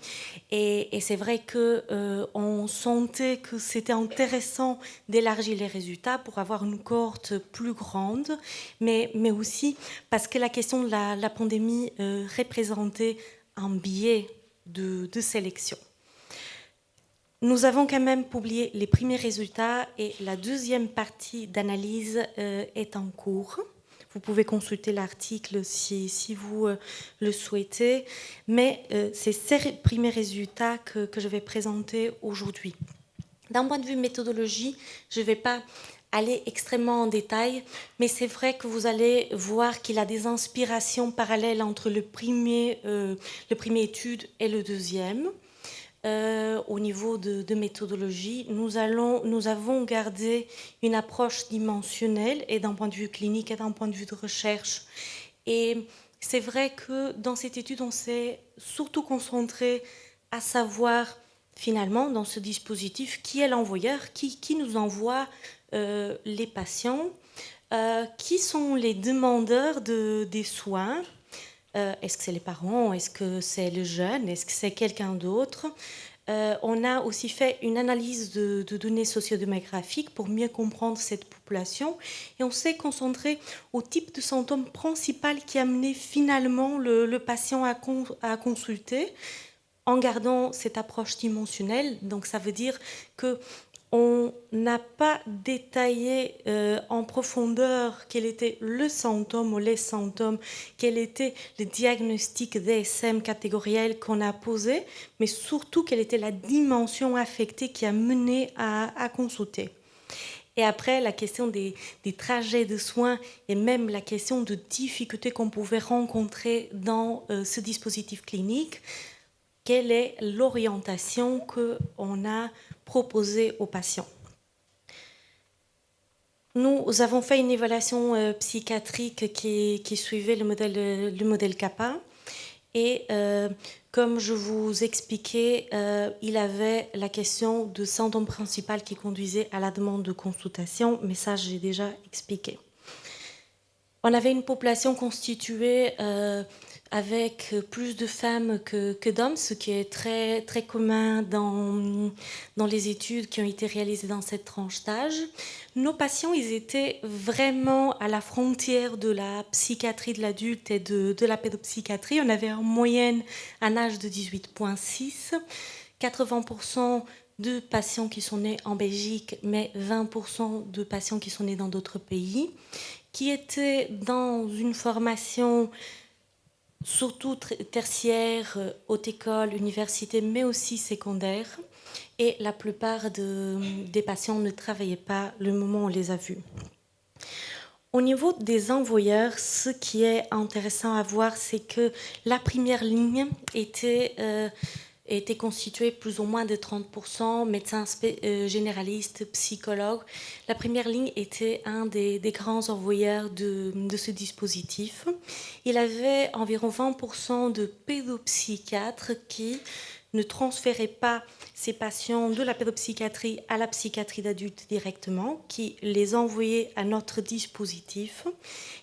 et c'est vrai qu'on sentait que c'était intéressant d'élargir les résultats pour avoir une cohorte plus grande, mais aussi parce que la question de la pandémie représentait un biais de sélection. Nous avons quand même publié les premiers résultats et la deuxième partie d'analyse est en cours. Vous pouvez consulter l'article si vous le souhaitez, mais c'est ces premiers résultats que je vais présenter aujourd'hui. D'un point de vue méthodologie, je ne vais pas aller extrêmement en détail, mais c'est vrai que vous allez voir qu'il y a des inspirations parallèles entre le premier étude et le deuxième. Au niveau de méthodologie, nous avons gardé une approche dimensionnelle et d'un point de vue clinique et d'un point de vue de recherche. Et c'est vrai que dans cette étude, on s'est surtout concentré à savoir finalement dans ce dispositif qui est l'envoyeur, qui nous envoie les patients, qui sont les demandeurs des soins. Est-ce que c'est les parents? Est-ce que c'est le jeune? Est-ce que c'est quelqu'un d'autre? On a aussi fait une analyse de données sociodémographiques pour mieux comprendre cette population et on s'est concentré au type de symptômes principal qui amenait finalement le patient à consulter en gardant cette approche dimensionnelle. Donc ça veut dire que on n'a pas détaillé en profondeur quel était le symptôme ou les symptômes, quel était le diagnostic DSM catégoriel qu'on a posé, mais surtout quelle était la dimension affectée qui a mené à consulter. Et après, la question des trajets de soins et même la question de difficultés qu'on pouvait rencontrer dans ce dispositif clinique, quelle est l'orientation qu'on a proposée aux patients. Nous avons fait une évaluation psychiatrique qui suivait le modèle CAPA. Et comme je vous expliquais, il avait la question de symptôme principal qui conduisait à la demande de consultation, mais ça, j'ai déjà expliqué. On avait une population constituée avec plus de femmes que d'hommes, ce qui est très, très commun dans les études qui ont été réalisées dans cette tranche d'âge. Nos patients, ils étaient vraiment à la frontière de la psychiatrie de l'adulte et de la pédopsychiatrie. On avait en moyenne un âge de 18,6, 80% de patients qui sont nés en Belgique, mais 20% de patients qui sont nés dans d'autres pays, qui étaient dans une formation surtout tertiaire, haute école, université, mais aussi secondaire. Et la plupart des patients ne travaillaient pas le moment où on les a vus. Au niveau des envoyeurs, ce qui est intéressant à voir, c'est que la première ligne était constituée plus ou moins de 30% médecins généralistes, psychologues. La première ligne était un des grands envoyeurs de ce dispositif. Il avait environ 20% de pédopsychiatres qui ne transféraient pas ces patients de la pédopsychiatrie à la psychiatrie d'adultes directement, qui les envoyaient à notre dispositif.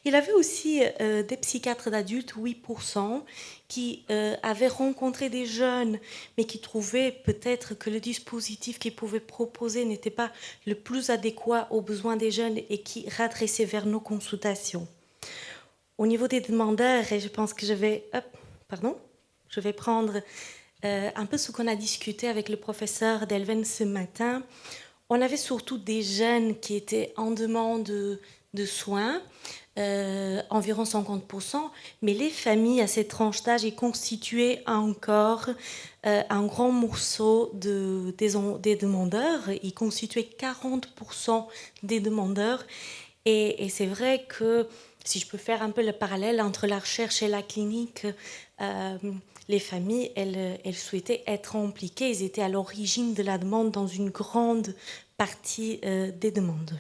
Il avait aussi des psychiatres d'adultes, 8%, qui avaient rencontré des jeunes, mais qui trouvaient peut-être que le dispositif qu'ils pouvaient proposer n'était pas le plus adéquat aux besoins des jeunes et qui radressaient vers nos consultations. Au niveau des demandeurs, et je pense que je vais prendre un peu ce qu'on a discuté avec le professeur Delven ce matin. On avait surtout des jeunes qui étaient en demande de soins, environ 50%, mais les familles à cette tranche d'âge constituaient encore un grand morceau des demandeurs. Ils constituaient 40% des demandeurs. Et c'est vrai que, si je peux faire un peu le parallèle entre la recherche et la clinique, les familles, elles souhaitaient être impliquées. Elles étaient à l'origine de la demande dans une grande partie des demandes.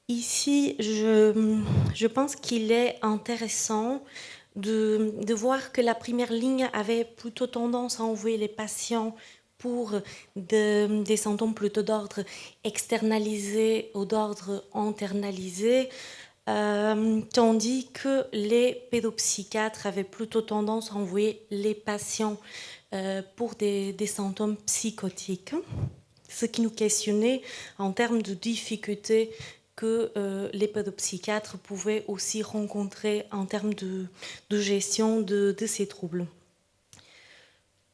Ici, je pense qu'il est intéressant de voir que la première ligne avait plutôt tendance à envoyer les patients pour des symptômes plutôt d'ordre externalisé ou d'ordre internalisé, tandis que les pédopsychiatres avaient plutôt tendance à envoyer les patients pour des symptômes psychotiques, ce qui nous questionnait en termes de difficultés que les pédopsychiatres pouvaient aussi rencontrer en termes de gestion de ces troubles.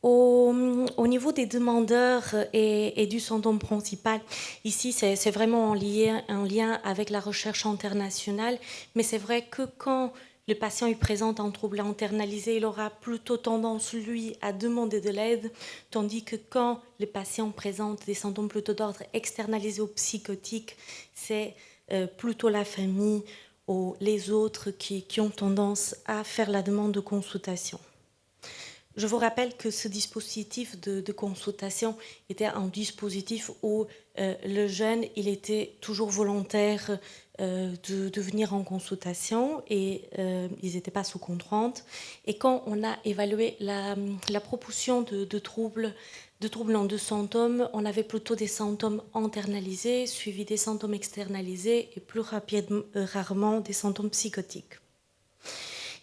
Au niveau des demandeurs et du symptôme principal, ici c'est vraiment en lien avec la recherche internationale, mais c'est vrai que quand le patient il présente un trouble internalisé, il aura plutôt tendance, lui, à demander de l'aide, tandis que quand le patient présente des symptômes plutôt d'ordre externalisé ou psychotique, c'est plutôt la famille ou les autres qui ont tendance à faire la demande de consultation. Je vous rappelle que ce dispositif de consultation était un dispositif où le jeune il était toujours volontaire de venir en consultation et ils n'étaient pas sous contrainte. Et quand on a évalué la proportion de troubles en deux symptômes, on avait plutôt des symptômes internalisés, suivis des symptômes externalisés et plus rarement des symptômes psychotiques.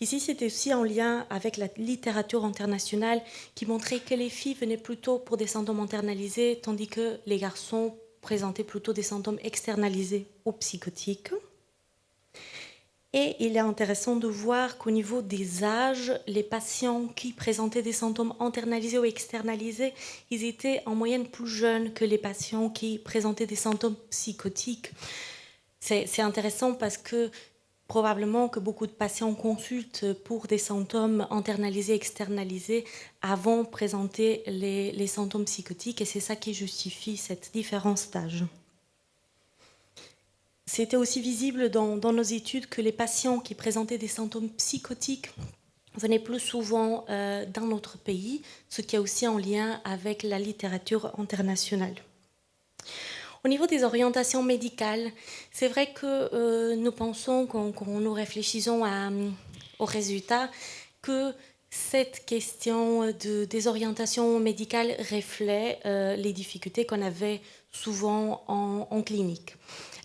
Ici, c'était aussi en lien avec la littérature internationale qui montrait que les filles venaient plutôt pour des symptômes internalisés, tandis que les garçons présentaient plutôt des symptômes externalisés ou psychotiques. Et il est intéressant de voir qu'au niveau des âges, les patients qui présentaient des symptômes internalisés ou externalisés, ils étaient en moyenne plus jeunes que les patients qui présentaient des symptômes psychotiques. C'est intéressant parce que probablement que beaucoup de patients consultent pour des symptômes internalisés, externalisés, avant de présenter les symptômes psychotiques, et c'est ça qui justifie cette différence d'âge. C'était aussi visible dans nos études que les patients qui présentaient des symptômes psychotiques venaient plus souvent dans notre pays, ce qui est aussi en lien avec la littérature internationale. Au niveau des orientations médicales, c'est vrai que nous pensons, quand nous réfléchissons aux résultats, que cette question des orientations médicales reflète les difficultés qu'on avait souvent en clinique.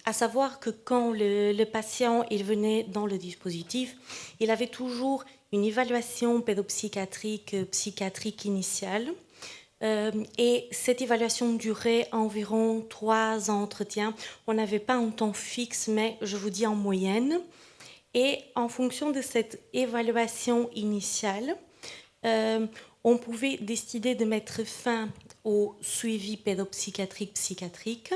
À savoir que quand le patient il venait dans le dispositif, il avait toujours une évaluation pédopsychiatrique psychiatrique initiale. Et cette évaluation durait environ 3 entretiens. On n'avait pas un temps fixe, mais je vous dis en moyenne. Et en fonction de cette évaluation initiale, on pouvait décider de mettre fin au suivi pédopsychiatrique psychiatrique.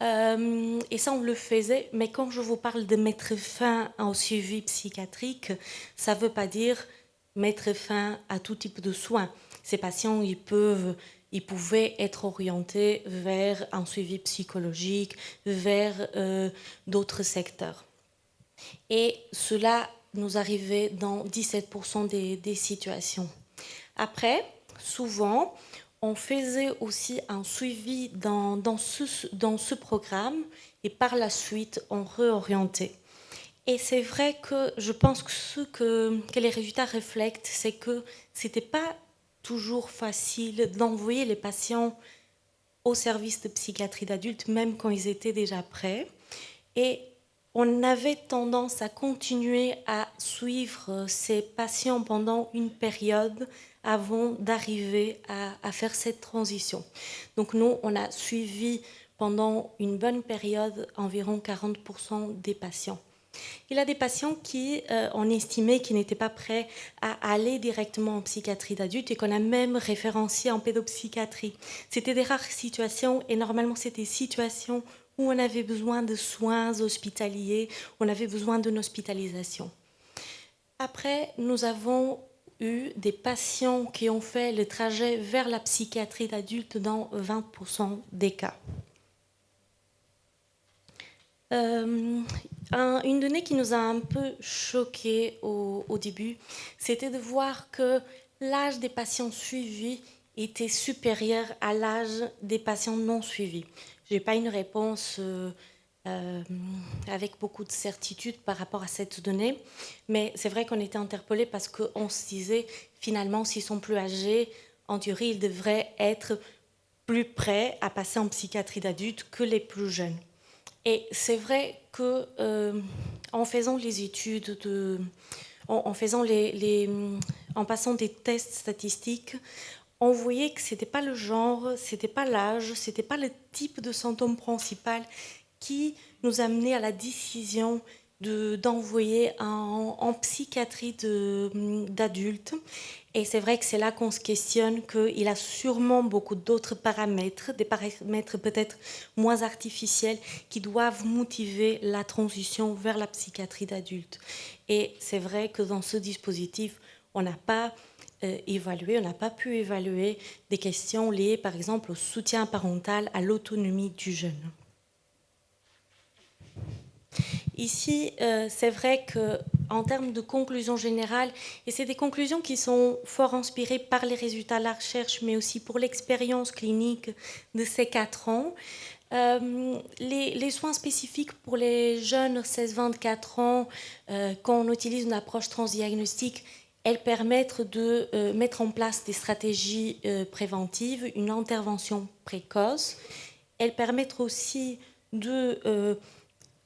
Et ça, on le faisait, mais quand je vous parle de mettre fin au suivi psychiatrique, ça ne veut pas dire mettre fin à tout type de soins. Ces patients, ils pouvaient être orientés vers un suivi psychologique, vers d'autres secteurs. Et cela nous arrivait dans 17% des situations. Après, souvent, on faisait aussi un suivi dans ce programme et par la suite, on réorientait. Et c'est vrai que je pense que ce que les résultats reflètent, c'est que ce n'était pas toujours facile d'envoyer les patients au service de psychiatrie d'adultes, même quand ils étaient déjà prêts. Et on avait tendance à continuer à suivre ces patients pendant une période avant d'arriver à faire cette transition. Donc nous, on a suivi pendant une bonne période environ 40% des patients. Il y a des patients qui, on estimait qu'ils n'étaient pas prêts à aller directement en psychiatrie d'adulte et qu'on a même référencié en pédopsychiatrie. C'était des rares situations et normalement c'était des situations où on avait besoin de soins hospitaliers, on avait besoin d'une hospitalisation. Après, nous avons eu des patients qui ont fait le trajet vers la psychiatrie d'adulte dans 20% des cas. Une donnée qui nous a un peu choqués au début, c'était de voir que l'âge des patients suivis était supérieur à l'âge des patients non suivis. Je n'ai pas une réponse avec beaucoup de certitude par rapport à cette donnée, mais c'est vrai qu'on était interpellés parce qu'on se disait, finalement, s'ils sont plus âgés, en théorie, ils devraient être plus prêts à passer en psychiatrie d'adulte que les plus jeunes. Et c'est vrai que en faisant les études, en passant des tests statistiques, on voyait que c'était pas le genre, c'était pas l'âge, c'était pas le type de symptôme principal qui nous amenait à la décision d'envoyer en psychiatrie d'adultes. Et c'est vrai que c'est là qu'on se questionne qu'il a sûrement beaucoup d'autres paramètres, des paramètres peut-être moins artificiels, qui doivent motiver la transition vers la psychiatrie d'adulte. Et c'est vrai que dans ce dispositif, on n'a pas on n'a pas pu évaluer des questions liées par exemple au soutien parental, à l'autonomie du jeune. Ici, c'est vrai qu'en termes de conclusions générales, et c'est des conclusions qui sont fort inspirées par les résultats de la recherche, mais aussi pour l'expérience clinique de ces 4 ans, les soins spécifiques pour les jeunes 16-24 ans, quand on utilise une approche transdiagnostique, elles permettent de mettre en place des stratégies préventives, une intervention précoce. Elles permettent aussi de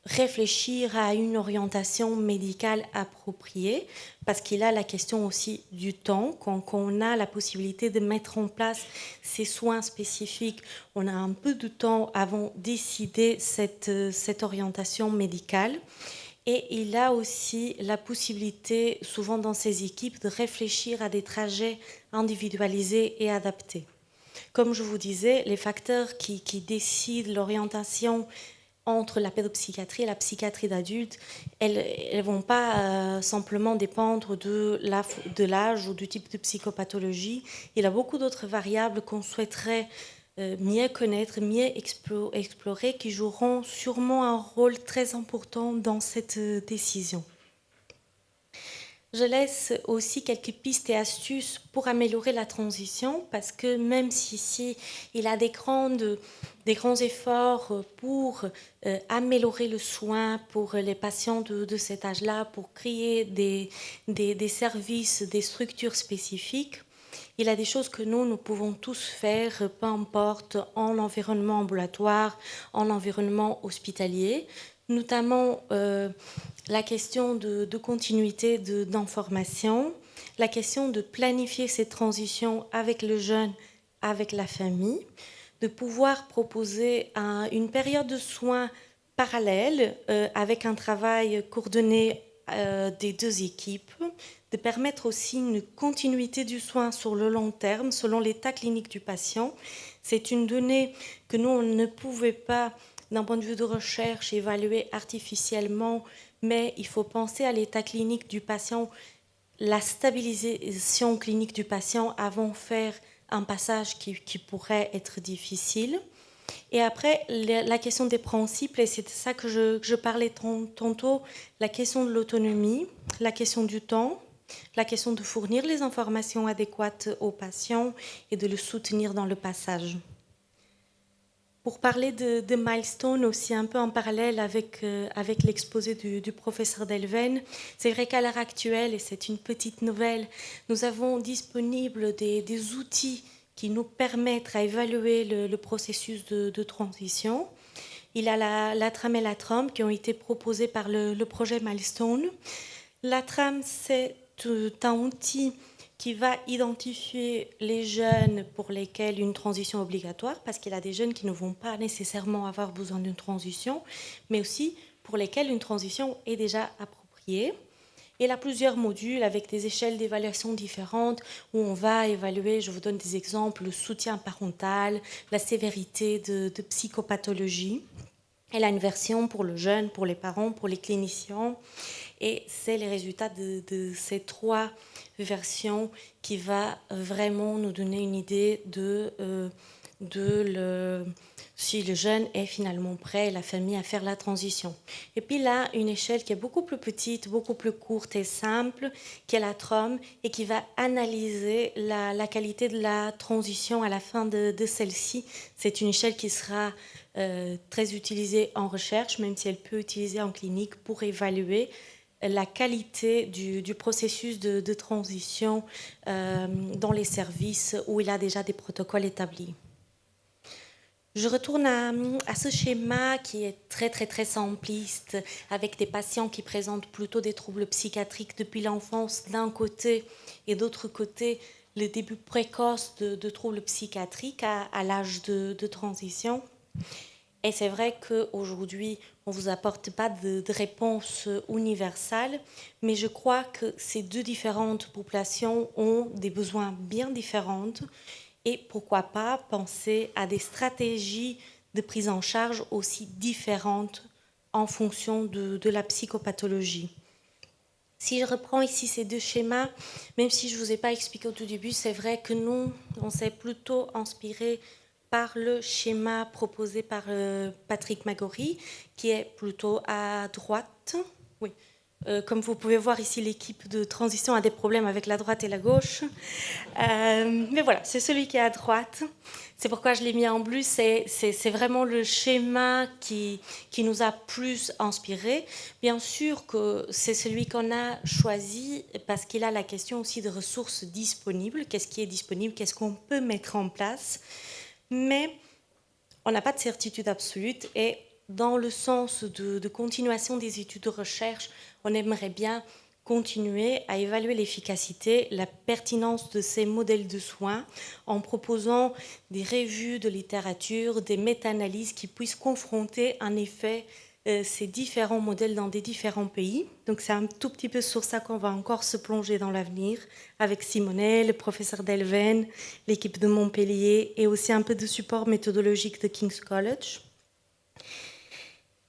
réfléchir à une orientation médicale appropriée, parce qu'il y a la question aussi du temps. Quand on a la possibilité de mettre en place ces soins spécifiques, on a un peu de temps avant de décider cette orientation médicale. Et il a aussi la possibilité, souvent dans ces équipes, de réfléchir à des trajets individualisés et adaptés. Comme je vous disais, les facteurs qui décident l'orientation entre la pédopsychiatrie et la psychiatrie d'adulte, elles ne vont pas simplement dépendre de l'âge ou du type de psychopathologie. Il y a beaucoup d'autres variables qu'on souhaiterait mieux connaître, mieux explorer, qui joueront sûrement un rôle très important dans cette décision. Je laisse aussi quelques pistes et astuces pour améliorer la transition, parce que même si ici, il y a des grands efforts pour améliorer le soin pour les patients de cet âge-là, pour créer des services, des structures spécifiques, il y a des choses que nous pouvons tous faire, peu importe, en environnement ambulatoire, en environnement hospitalier. notamment la question de continuité d'information, la question de planifier ces transitions avec le jeune, avec la famille, de pouvoir proposer une période de soins parallèle avec un travail coordonné des deux équipes, de permettre aussi une continuité du soin sur le long terme selon l'état clinique du patient. C'est une donnée que nous, on ne pouvait pas, d'un point de vue de recherche, évaluer artificiellement, mais il faut penser à l'état clinique du patient, la stabilisation clinique du patient avant de faire un passage qui pourrait être difficile. Et après, la question des principes, et c'est de ça que je parlais tantôt, la question de l'autonomie, la question du temps, la question de fournir les informations adéquates aux patients et de le soutenir dans le passage. Pour parler de milestone aussi un peu en parallèle avec l'exposé du professeur Delven, c'est vrai qu'à l'heure actuelle, et c'est une petite nouvelle, nous avons disponible des outils qui nous permettent à évaluer le processus de transition. Il y a la trame et la trame qui ont été proposés par le projet Milestone. La trame, c'est un outil qui va identifier les jeunes pour lesquels une transition est obligatoire, parce qu'il y a des jeunes qui ne vont pas nécessairement avoir besoin d'une transition, mais aussi pour lesquels une transition est déjà appropriée. Il y a plusieurs modules avec des échelles d'évaluation différentes où on va évaluer, je vous donne des exemples, le soutien parental, la sévérité de psychopathologie. Elle a une version pour le jeune, pour les parents, pour les cliniciens. Et c'est les résultats de ces trois versions qui va vraiment nous donner une idée si le jeune est finalement prêt, la famille, à faire la transition. Et puis là, une échelle qui est beaucoup plus petite, beaucoup plus courte et simple, qui est la TROM, et qui va analyser la qualité de la transition à la fin de celle-ci. C'est une échelle qui sera très utilisée en recherche, même si elle peut être utilisée en clinique pour évaluer la qualité du processus de transition dans les services où il y a déjà des protocoles établis. Je retourne à ce schéma qui est très, très, très simpliste, avec des patients qui présentent plutôt des troubles psychiatriques depuis l'enfance d'un côté, et d'autre côté, le début précoce de troubles psychiatriques à l'âge de transition. Et c'est vrai qu'aujourd'hui, on ne vous apporte pas de réponse universelle, mais je crois que ces deux différentes populations ont des besoins bien différents. Et pourquoi pas penser à des stratégies de prise en charge aussi différentes en fonction de la psychopathologie. Si je reprends ici ces deux schémas, même si je ne vous ai pas expliqué au tout début, c'est vrai que nous, on s'est plutôt inspiré par le schéma proposé par Patrick Magori, qui est plutôt à droite. Oui. Comme vous pouvez voir ici, l'équipe de transition a des problèmes avec la droite et la gauche. Mais voilà, c'est celui qui est à droite. C'est pourquoi je l'ai mis en bleu. C'est vraiment le schéma qui nous a plus inspiré. Bien sûr que c'est celui qu'on a choisi parce qu'il a la question aussi de ressources disponibles. Qu'est-ce qui est disponible? Qu'est-ce qu'on peut mettre en place? Mais on n'a pas de certitude absolue et dans le sens de continuation des études de recherche, on aimerait bien continuer à évaluer l'efficacité, la pertinence de ces modèles de soins en proposant des revues de littérature, des méta-analyses qui puissent confronter en effet ces différents modèles dans des différents pays. Donc c'est un tout petit peu sur ça qu'on va encore se plonger dans l'avenir avec Simonet, le professeur Delven, l'équipe de Montpellier et aussi un peu de support méthodologique de King's College.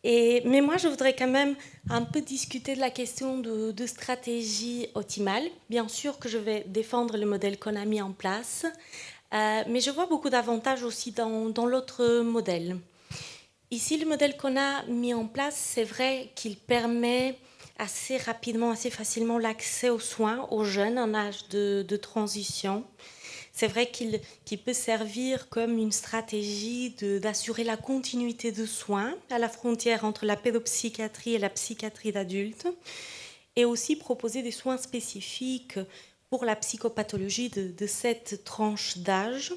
Mais moi, je voudrais quand même un peu discuter de la question de stratégie optimale. Bien sûr que je vais défendre le modèle qu'on a mis en place, mais je vois beaucoup d'avantages aussi dans l'autre modèle. Ici, le modèle qu'on a mis en place, c'est vrai qu'il permet assez rapidement, assez facilement l'accès aux soins aux jeunes en âge de transition. C'est vrai qu'il peut servir comme une stratégie d'assurer la continuité de soins à la frontière entre la pédopsychiatrie et la psychiatrie d'adultes, et aussi proposer des soins spécifiques pour la psychopathologie de cette tranche d'âge.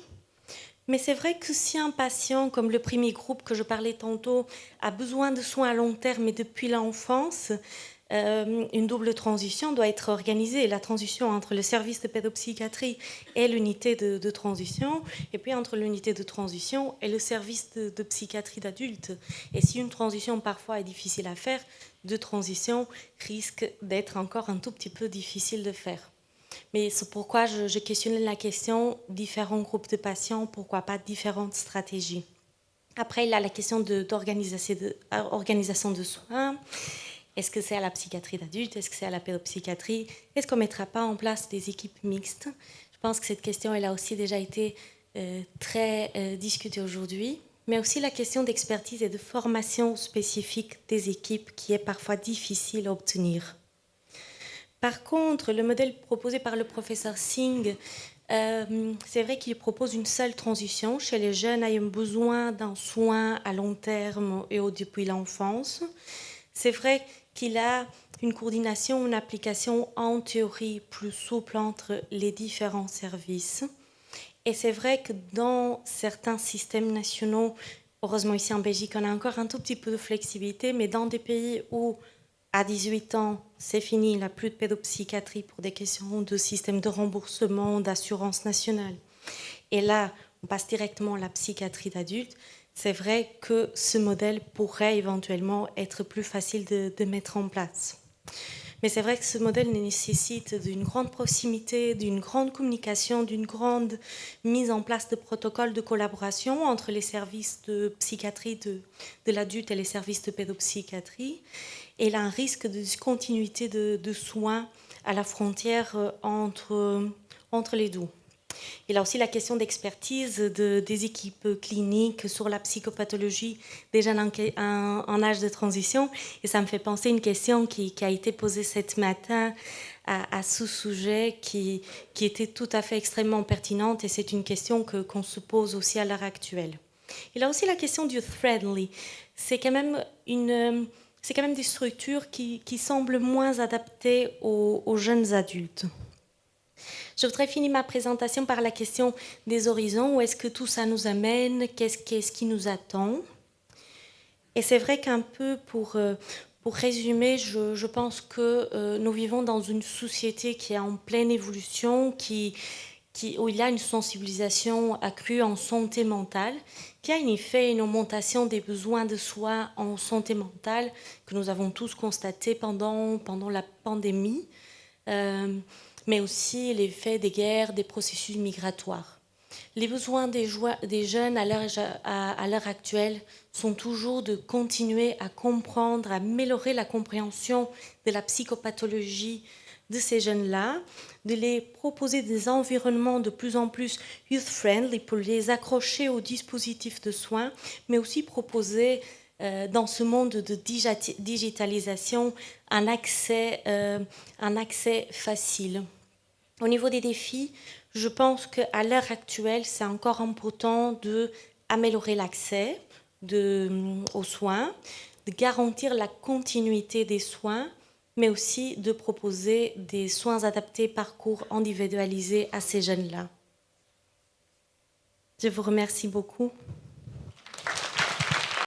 Mais c'est vrai que si un patient, comme le premier groupe que je parlais tantôt, a besoin de soins à long terme et depuis l'enfance, une double transition doit être organisée. La transition entre le service de pédopsychiatrie et l'unité de transition, et puis entre l'unité de transition et le service de psychiatrie d'adultes. Et si une transition parfois est difficile à faire, deux transitions risquent d'être encore un tout petit peu difficiles de faire. Mais c'est pourquoi je questionnais la question, différents groupes de patients, pourquoi pas différentes stratégies. Après, il y a la question d'organisation de soins. Est-ce que c'est à la psychiatrie d'adultes? Est-ce que c'est à la pédopsychiatrie? Est-ce qu'on ne mettra pas en place des équipes mixtes? Je pense que cette question, elle a aussi déjà été très discutée aujourd'hui. Mais aussi la question d'expertise et de formation spécifique des équipes qui est parfois difficile à obtenir. Par contre, le modèle proposé par le professeur Singh, c'est vrai qu'il propose une seule transition chez les jeunes ayant besoin d'un soin à long terme et depuis l'enfance. C'est vrai qu'il a une coordination, une application en théorie plus souple entre les différents services. Et c'est vrai que dans certains systèmes nationaux, heureusement ici en Belgique, on a encore un tout petit peu de flexibilité, mais dans des pays où à 18 ans, c'est fini, il n'y a plus de pédopsychiatrie pour des questions de système de remboursement, d'assurance nationale. Et là, on passe directement à la psychiatrie d'adulte. C'est vrai que ce modèle pourrait éventuellement être plus facile de mettre en place. Mais c'est vrai que ce modèle nécessite d'une grande proximité, d'une grande communication, d'une grande mise en place de protocoles de collaboration entre les services de psychiatrie de l'adulte et les services de pédopsychiatrie. Et il y a un risque de discontinuité de soins à la frontière entre les deux. Il y a aussi la question d'expertise des équipes cliniques sur la psychopathologie déjà en âge de transition. Et ça me fait penser à une question qui a été posée ce matin à ce sujet qui était tout à fait extrêmement pertinente. Et c'est une question qu'on se pose aussi à l'heure actuelle. Il y a aussi la question du friendly. C'est quand même des structures qui semblent moins adaptées aux jeunes adultes. Je voudrais finir ma présentation par la question des horizons. Où est-ce que tout ça nous amène? Qu'est-ce qui nous attend? Et c'est vrai qu'un peu pour résumer, je pense que nous vivons dans une société qui est en pleine évolution, où il y a une sensibilisation accrue en santé mentale, qui a en effet une augmentation des besoins de soins en santé mentale que nous avons tous constaté pendant la pandémie. Mais aussi l'effet des guerres, des processus migratoires. Les besoins des jeunes à l'heure actuelle sont toujours de continuer à comprendre, à améliorer la compréhension de la psychopathologie de ces jeunes-là, de les proposer des environnements de plus en plus youth-friendly pour les accrocher aux dispositifs de soins, mais aussi proposer dans ce monde de digitalisation un accès facile. Au niveau des défis, je pense qu'à l'heure actuelle, c'est encore important d'améliorer l'accès aux soins, de garantir la continuité des soins, mais aussi de proposer des soins adaptés, parcours individualisés à ces jeunes-là. Je vous remercie beaucoup.